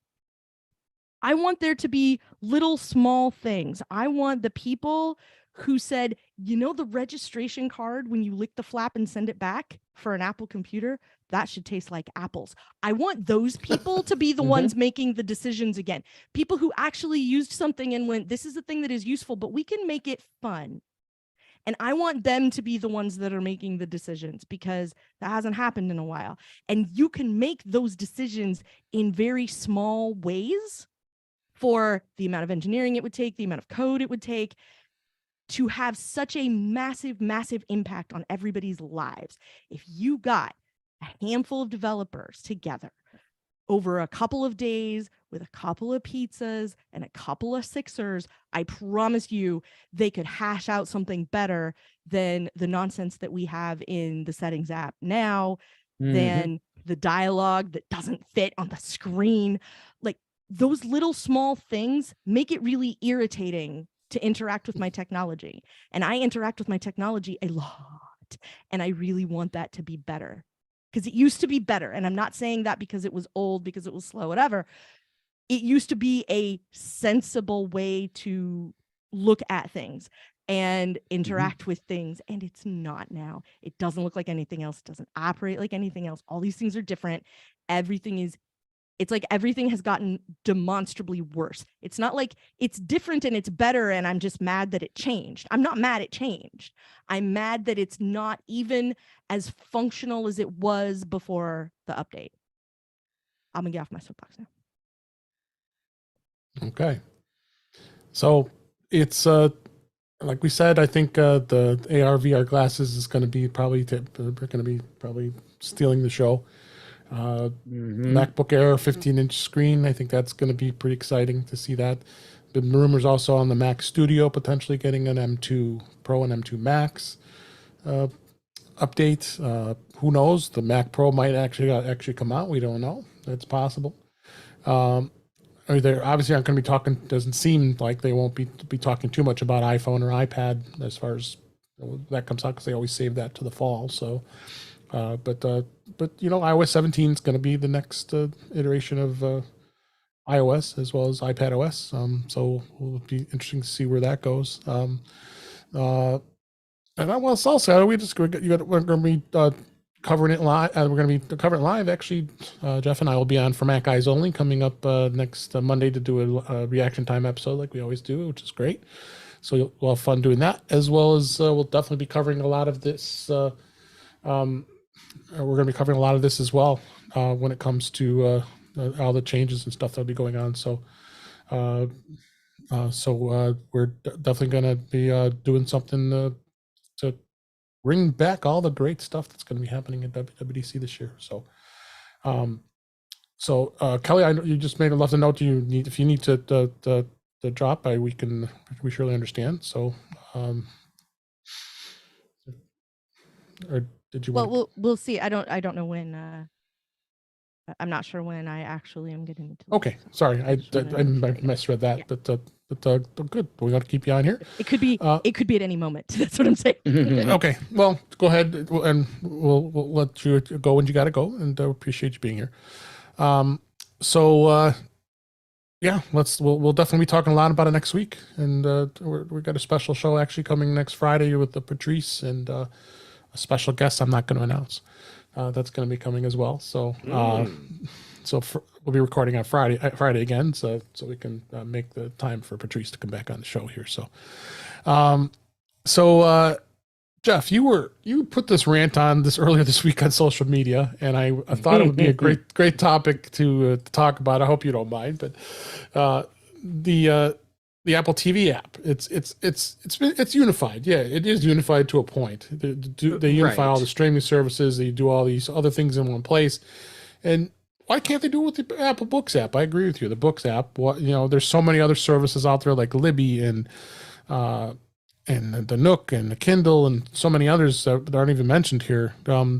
I want there to be little small things. I want the people who said, you know, the registration card when you lick the flap and send it back for an Apple computer, that should taste like apples. I want those people to be the ones making the decisions again. People who actually used something and went, this is a thing that is useful, but we can make it fun. And I want them to be the ones that are making the decisions, because that hasn't happened in a while. And you can make those decisions in very small ways for the amount of engineering it would take, the amount of code it would take to have such a massive, massive impact on everybody's lives. If you got a handful of developers together over a couple of days with a couple of pizzas and a couple of Sixers, I promise you they could hash out something better than the nonsense that we have in the settings app now, than the dialogue that doesn't fit on the screen. Like, those little small things make it really irritating to interact with my technology. And I interact with my technology a lot. And I really want that to be better, because it used to be better. And I'm not saying that because it was old, because it was slow, whatever. It used to be a sensible way to look at things and interact with things. And it's not now. It doesn't look like anything else. It doesn't operate like anything else. All these things are different. It's like everything has gotten demonstrably worse. It's not like it's different and it's better and I'm just mad that it changed. I'm not mad it changed. I'm mad that it's not even as functional as it was before the update. I'm gonna get off my soapbox now. Okay. So it's like we said, I think the AR VR glasses is going to be probably stealing the show. MacBook Air 15-inch screen, I think that's going to be pretty exciting to see that. Been rumors also on the Mac Studio potentially getting an M2 Pro and M2 Max update. Who knows? The Mac Pro might actually come out. We don't know. That's possible. They obviously aren't going to be talking. Doesn't seem like they won't be talking too much about iPhone or iPad as far as that comes out, because they always save that to the fall. So. But you know, iOS 17 is going to be the next iteration of iOS as well as iPad OS. So it'll be interesting to see where that goes. And I want to also we're going to be covering it live. We're going to be covering it live. Actually, Jeff and I will be on for Mac Eyes Only coming up next Monday to do a reaction time episode like we always do, which is great. So we'll have fun doing that, as well as we'll definitely be covering a lot of this. We're going to be covering a lot of this as well when it comes to all the changes and stuff that'll be going on. So, we're definitely going to be doing something to bring back all the great stuff that's going to be happening at WWDC this year. So, Kelly, I know you just left a note. If you need to drop, we surely understand. So, or did you? Well, we'll see. I don't know when. I'm not sure when I actually am getting into. Okay, sorry, I misread that, yeah. But good. We got to keep you on here. It could be. It could be at any moment. That's what I'm saying. Okay, well, go ahead, and we'll let you go when you got to go, and appreciate you being here. Yeah, we'll definitely be talking a lot about it next week, and we got a special show actually coming next Friday with the Patrice and a special guest I'm not going to announce. That's going to be coming as well. So, we'll be recording on Friday again, so we can make the time for Patrice to come back on the show here. So, Jeff, you put this rant on this earlier this week on social media, and I thought it would be a great topic to talk about. I hope you don't mind, but the Apple TV app, it's unified. Yeah, it is unified to a point. They unify all the streaming services. They do all these other things in one place. And why can't they do it with the Apple Books app? I agree with you. The Books app. There's so many other services out there like Libby and the Nook and the Kindle and so many others that aren't even mentioned here.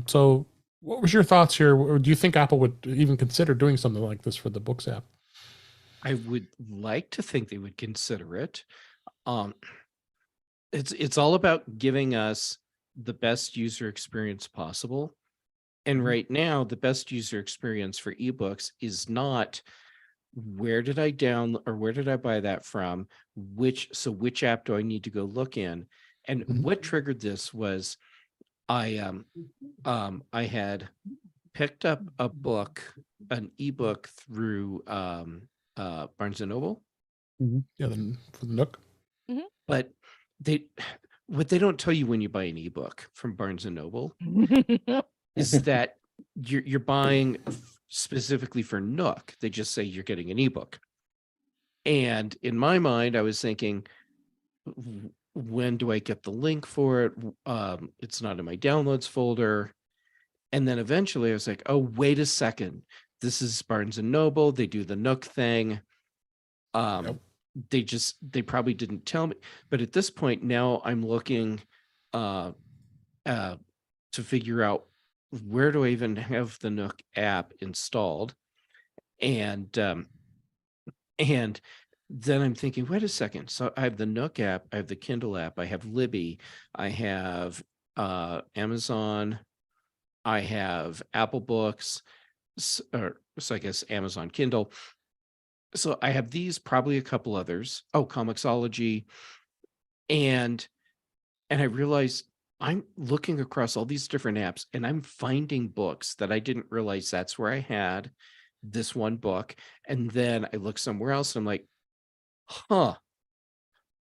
So what was your thoughts here? Or do you think Apple would even consider doing something like this for the Books app? I would like to think they would consider it. It's all about giving us the best user experience possible. And right now, the best user experience for ebooks is not where did I where did I buy that from? Which app do I need to go look in? And Mhm. what triggered this was I had picked up an ebook through Barnes and Noble, Yeah, then for the Nook. but they what they don't tell you when you buy an ebook from Barnes and Noble is that you're buying specifically for Nook. They just say you're getting an ebook. And in my mind, I was thinking, when do I get the link for it? It's not in my downloads folder. And then eventually I was like, oh, wait a second. This is Barnes and Noble. They do the Nook thing. Yep. They probably didn't tell me. But at this point now I'm looking to figure out, where do I even have the Nook app installed? And then I'm thinking, wait a second. So I have the Nook app, I have the Kindle app, I have Libby, I have Amazon, I have Apple Books, so I guess Amazon Kindle. So I have these, probably a couple others. Oh, Comixology. And I realized I'm looking across all these different apps and I'm finding books that I didn't realize that's where I had this one book. And then I look somewhere else and I'm like, huh,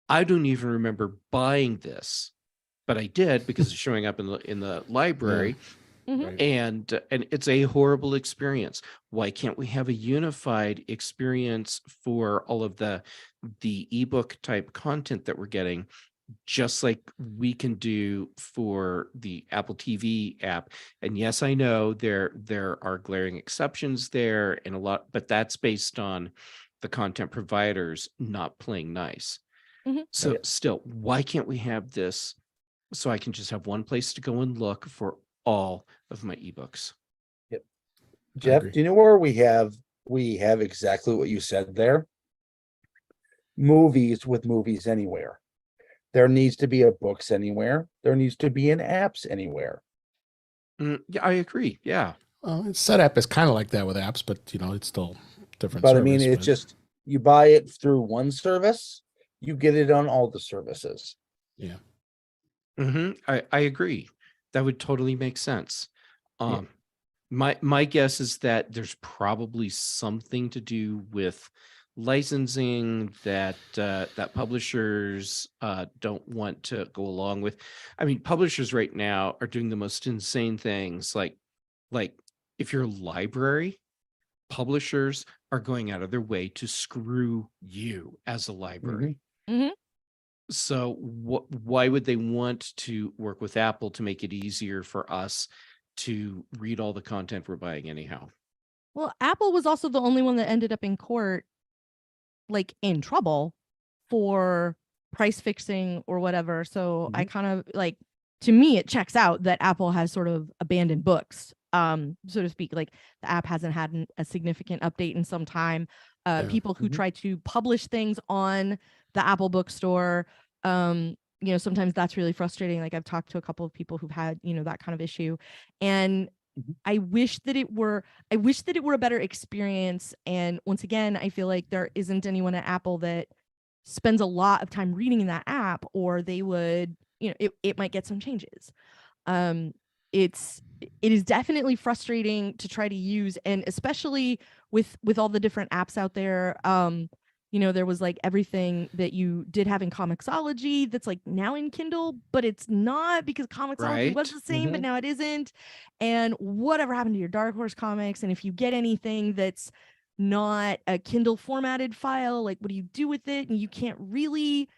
I don't even remember buying this, but I did because it's showing up in the library. Right. And it's a horrible experience. Why can't we have a unified experience for all of the ebook type content that we're getting, just like we can do for the Apple TV app? And yes, I know there are glaring exceptions there and a lot, but that's based on the content providers not playing nice. So Right. still, why can't we have this so I can just have one place to go and look for all of my ebooks? Jeff, agree. do you know where we have exactly what you said there? Movies with Movies Anywhere. There needs to be a Books Anywhere. There needs to be an Apps Anywhere. Yeah, I agree. Yeah. Setup is kind of like that with apps, but it's still different. But I service, mean, it's but- just, you buy it through one service, you get it on all the services. yeah. I agree. That would totally make sense. Yeah. My guess is that there's probably something to do with licensing that that publishers don't want to go along with. I mean, publishers right now are doing the most insane things, like if you're a library, publishers are going out of their way to screw you as a library. So why would they want to work with Apple to make it easier for us to read all the content we're buying anyhow? Well, Apple was also the only one that ended up in court, like in trouble for price fixing or whatever. So I kind of like, to me, it checks out that Apple has sort of abandoned books, so to speak. Like the app hasn't had a significant update in some time. People who try to publish things on the Apple bookstore, sometimes that's really frustrating. Like I've talked to a couple of people who've had, that kind of issue. And I wish that it were a better experience. And once again, I feel like there isn't anyone at Apple that spends a lot of time reading in that app, or they would, it might get some changes. It is definitely frustrating to try to use, and especially with all the different apps out there. There was like everything that you did have in Comixology that's like now in Kindle, but it's not, because Comixology was the same, but now it isn't. And whatever happened to your Dark Horse comics? And if you get anything that's not a Kindle formatted file, like what do you do with it? And you can't really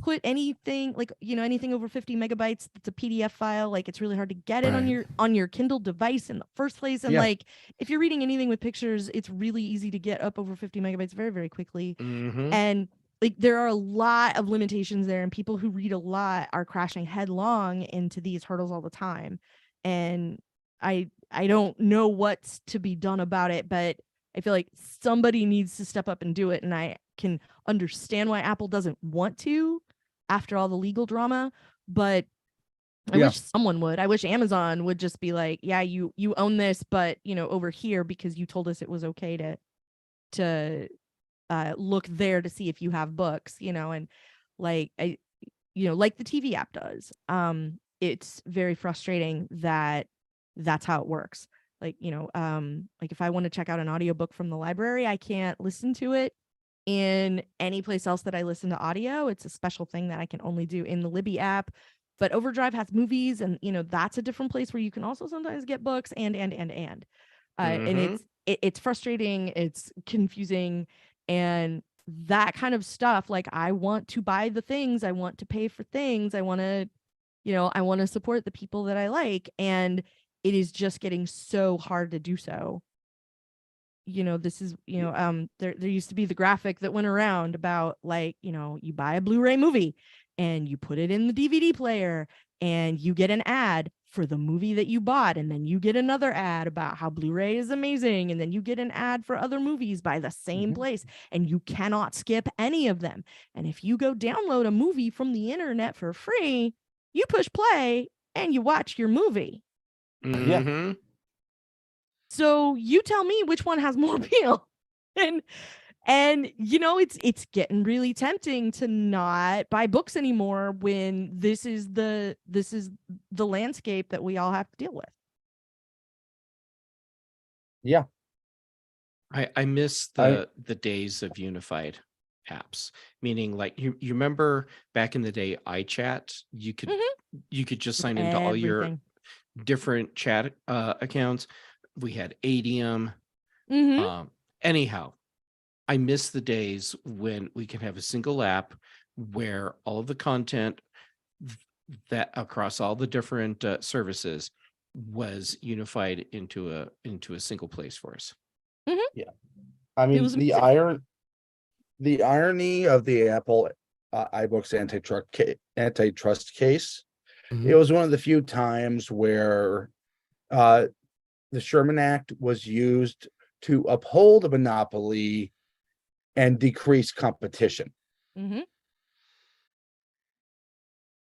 put anything like, anything over 50 megabytes that's a PDF file. Like it's really hard to get it on your Kindle device in the first place. And like if you're reading anything with pictures, it's really easy to get up over 50 megabytes very, very quickly. And like there are a lot of limitations there, and people who read a lot are crashing headlong into these hurdles all the time. And I don't know what's to be done about it, but I feel like somebody needs to step up and do it. And I can understand why Apple doesn't want to after all the legal drama, but I wish someone would. I wish Amazon would just be like, yeah, you own this, but over here, because you told us it was okay to to look there to see if you have books, and like like the TV app does. It's very frustrating that that's how it works. Like, like if I want to check out an audiobook from the library, I can't listen to it in any place else that I listen to audio. It's a special thing that I can only do in the Libby app. But Overdrive has movies, and that's a different place where you can also sometimes get books and and it's frustrating, it's confusing, and that kind of stuff. Like, I want to buy the things, I want to pay for things, I want to I want to support the people that I like, and it is just getting so hard to do so. This is there used to be the graphic that went around about, like, you buy a Blu-ray movie and you put it in the DVD player and you get an ad for the movie that you bought, and then you get another ad about how Blu-ray is amazing, and then you get an ad for other movies by the same place, and you cannot skip any of them. And if you go download a movie from the internet for free, you push play and you watch your movie. Yeah. So you tell me which one has more appeal. And it's getting really tempting to not buy books anymore when this is the landscape that we all have to deal with. Yeah. I miss the days of unified apps, meaning, like, you remember back in the day, iChat, you could just sign into all your Everything. different chat accounts. We had ADM. Anyhow, I miss the days when we can have a single app where all of the content that across all the different services was unified into a single place for us. Yeah. I mean, was the irony of the Apple iBooks antitrust case, it was one of the few times where the Sherman Act was used to uphold a monopoly and decrease competition.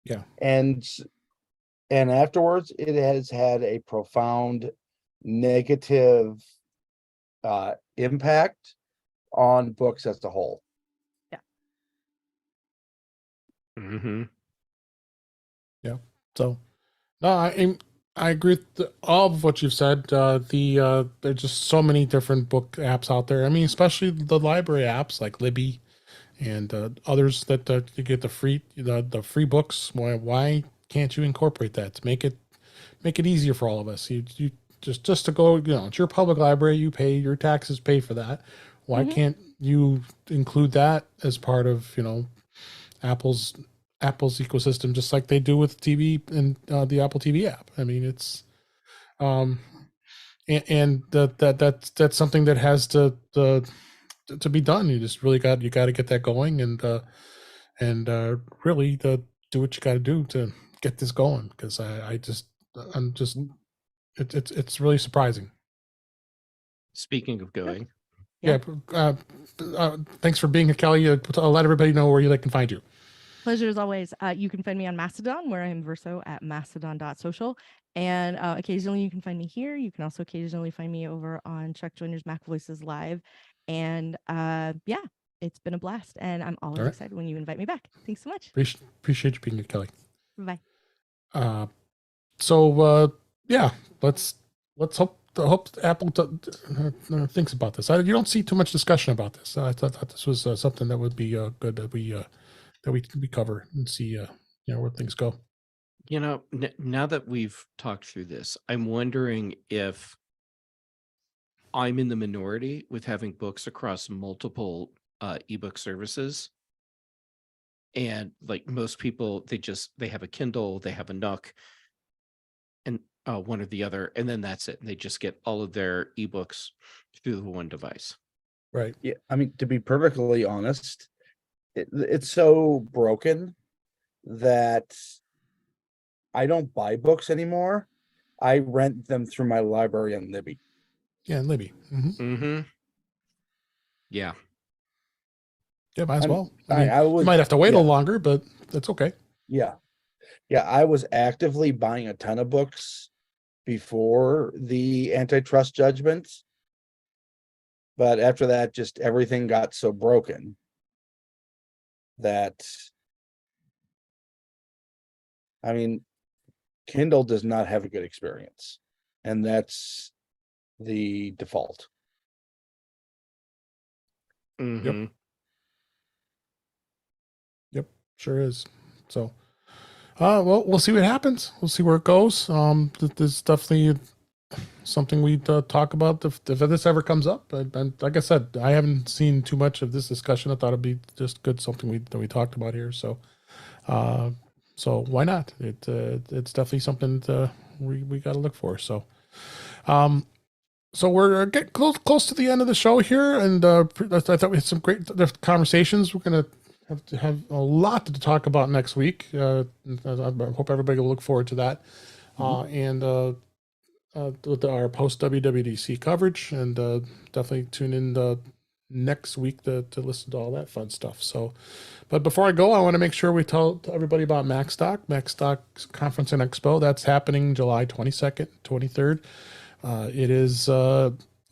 Yeah. And afterwards, it has had a profound negative impact on books as a whole. Yeah. So, no, I agree with all of what you've said. There's just so many different book apps out there. I mean, especially the library apps like Libby and others that you get the free books. Why can't you incorporate that to make it easier for all of us? You just to go, it's your public library. You pay your taxes, pay for that. Why can't you include that as part of Apple's ecosystem, just like they do with TV and the Apple TV app? I mean, it's and that's something that has to be done. You just really got to get that going, and really do what you got to do to get this going, because it's really surprising. Speaking of going, thanks for being here, Kelly. I'll let everybody know where they can find you. Pleasure as always. You can find me on Mastodon, where I'm Verso at mastodon.social. And occasionally you can find me here. You can also occasionally find me over on Chuck Joyner's Mac Voices Live. And it's been a blast. And I'm always excited when you invite me back. Thanks so much. Appreciate you being here, Kelly. Bye. Let's hope Apple thinks about this. You don't see too much discussion about this. I thought this was something that would be good that we cover and see where things go. Now that we've talked through this, I'm wondering if I'm in the minority with having books across multiple ebook services. And like most people, they have a Kindle, they have a Nook, and one or the other, and then that's it. And they just get all of their ebooks through the one device. Right. Yeah. I mean, to be perfectly honest, it's so broken that I don't buy books anymore. I rent them through my library on Libby. Yeah, Libby. Yeah. Yeah, might as well. You might have to wait a little longer, but that's okay. Yeah. I was actively buying a ton of books before the antitrust judgments, But after that, just everything got so broken that, I mean, Kindle does not have a good experience, and that's the default. Mhm. Yep, sure is. So, well, we'll see what happens. We'll see where it goes. There's definitely something we talk about if this ever comes up. And like I said, I haven't seen too much of this discussion. I thought it'd be just good something we talked about here. So, so why not? It's definitely something that, we got to look for. So, so we're getting close to the end of the show here, and I thought we had some great conversations. We're gonna have a lot to talk about next week. I hope everybody will look forward to that, and with our post WWDC coverage, and definitely tune in next week to listen to all that fun stuff. So, but before I go, I want to make sure we tell everybody about MacStock Conference and Expo. That's happening July 22nd, 23rd. It is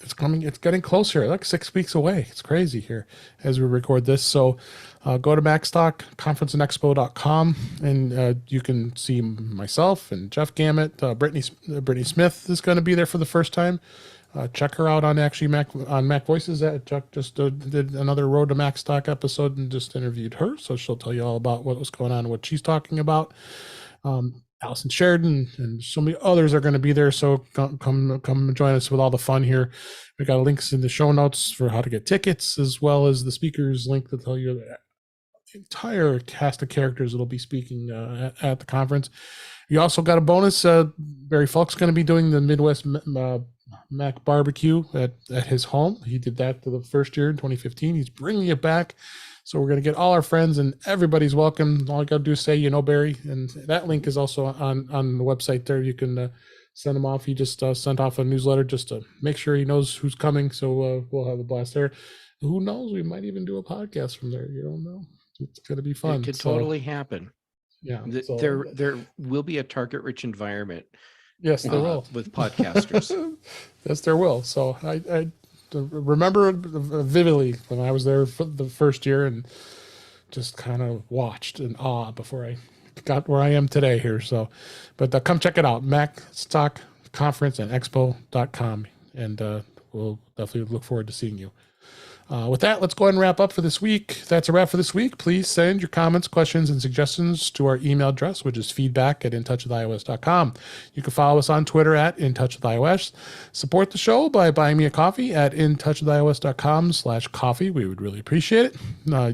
it's getting closer, like 6 weeks away. It's crazy here as we record this. So go to MacStockConferenceandExpo.com, and you can see myself and Jeff Gamet. Brittany Smith is going to be there for the first time. Check her out on Mac Voices. Chuck just did another Road to MacStock episode and just interviewed her, so she'll tell you all about what was going on and what she's talking about. Allison Sheridan and so many others are going to be there. So come join us with all the fun here. We got links in the show notes for how to get tickets, as well as the speakers link to tell you the entire cast of characters that'll be speaking at the conference. You also got a bonus. Barry Falk's going to be doing the Midwest Mac barbecue at his home. He did that for the first year in 2015. He's bringing it back. So we're going to get all our friends, and everybody's welcome. All you got to do is say, Barry. And that link is also on the website there. You can send him off. He just sent off a newsletter just to make sure he knows who's coming. So we'll have a blast there. Who knows? We might even do a podcast from there. You don't know. It's going to be fun. It could totally happen. Yeah. There will be a target-rich environment. Yes, there will. With podcasters. Yes, there will. So I remember vividly when I was there for the first year and just kind of watched in awe before I got where I am today here. So, but come check it out, MacStockConferenceandExpo.com, and we'll definitely look forward to seeing you. With that, let's go ahead and wrap up for this week. That's a wrap for this week. Please send your comments, questions, and suggestions to our email address, which is feedback@intouchwithios.com. You can follow us on Twitter @intouchwithios. Support the show by buying me a coffee at intouchwithios.com/coffee. We would really appreciate it.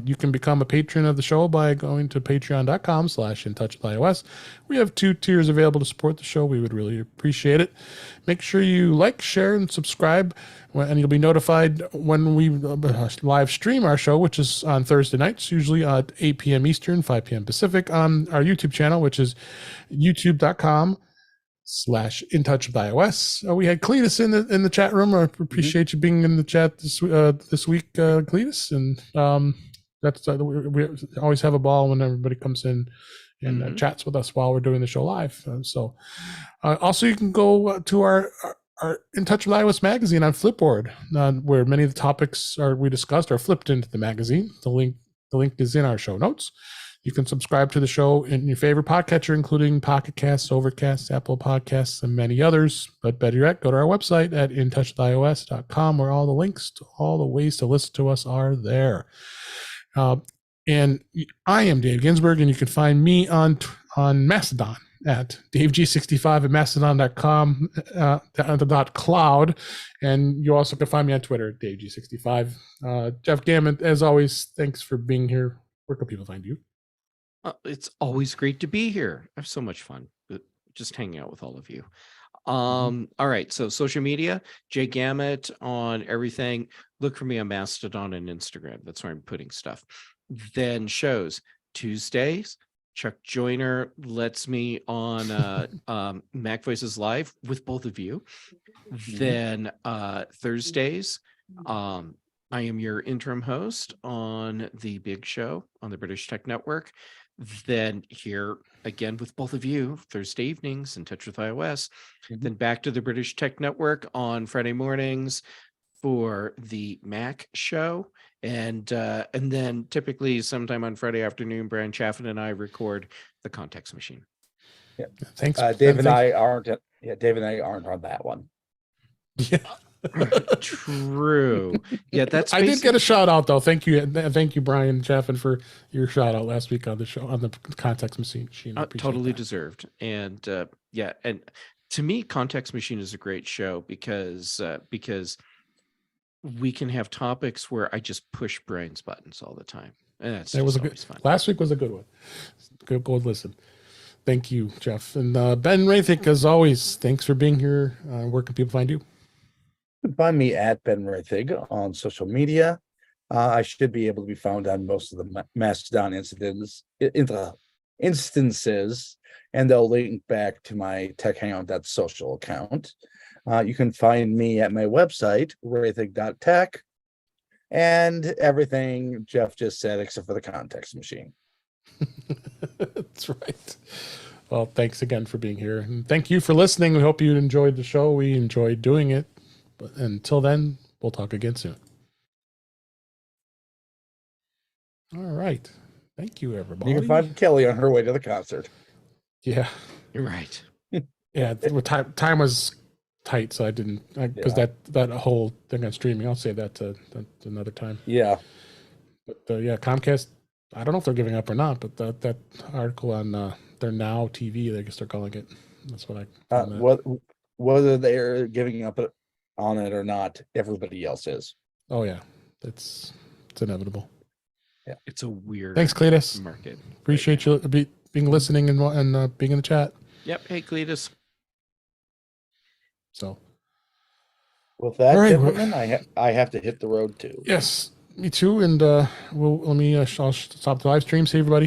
You can become a patron of the show by going to patreon.com/intouchwithios. We have 2 tiers available to support the show. We would really appreciate it. Make sure you like, share, and subscribe, and you'll be notified when we live stream our show, which is on Thursday nights, usually at 8 p.m. Eastern, 5 p.m. Pacific, on our YouTube channel, which is youtube.com/intouchwithios. We had Cletus in the chat room. I appreciate you being in the chat this week, Cletus, and that's we always have a ball when everybody comes in and chats with us while we're doing the show live. Also, you can go to our In Touch with iOS magazine on Flipboard, where many of the topics we discussed are flipped into the magazine. The link is in our show notes. You can subscribe to the show in your favorite podcatcher, including Pocket Casts, Overcast, Apple Podcasts, and many others. But better yet, go to our website at intouchwithios.com, where all the links to all the ways to listen to us are there. And I am Dave Ginsburg, and you can find me on Mastodon at DaveG65 at Mastodon.com, .cloud. And you also can find me on Twitter at DaveG65. Jeff Gammon, as always, thanks for being here. Where can people find you? It's always great to be here. I have so much fun just hanging out with all of you. All right. So social media, Jay Gamet on everything. Look for me on Mastodon and Instagram. That's where I'm putting stuff. Then shows Tuesdays. Chuck Joyner lets me on Mac Voices Live with both of you. Then Thursdays, I am your interim host on the big show on the British Tech Network. Then here again with both of you, Thursday evenings, In Touch with iOS. Then back to the British Tech Network on Friday mornings. for the Mac show. And then typically sometime on Friday afternoon, Brian Chaffin and I record the Context Machine. Thanks. Dave and I aren't. Yeah, Dave and I aren't on that one. Yeah. True. Yeah, that's I did get a shout out though. Thank you, Brian Chaffin, for your shout out last week on the show on the Context Machine. I appreciate totally that. deserved. And yeah, and to me, Context Machine is a great show because we can have topics where I just push Brian's buttons all the time. And that's It was a always good fun. last week was a good one. Good listen. Thank you, Jeff. And Ben Raythick, as always, thanks for being here. Where can people find you? You can find me at Ben Rethig on social media. I should be able to be found on most of the Mastodon instances, and they'll link back to my techhangout.social account. You can find me at my website, raythig.tech, and everything Jeff just said except for the Context Machine. That's right. Well, thanks again for being here. And thank you for listening. We hope you enjoyed the show. We enjoyed doing it. But until then, we'll talk again soon. All right. Thank you, everybody. You can find Kelly on her way to the concert. Yeah. You're right. Yeah. Time was tight, so I didn't, because that whole thing on streaming, I'll say that to another time. Yeah. But yeah, Comcast, I don't know if they're giving up or not, but that article on their Now TV, I guess they're calling it. That's what I whether they're giving up on it or not, everybody else is. Oh yeah, it's inevitable. Yeah, it's a weird. Thanks, Cletus. Market. Appreciate you being listening and being in the chat. Yep. Hey, Cletus. So, with that, right, gentlemen, I have to hit the road too. Yes, me too. And I'll stop the live stream. See everybody.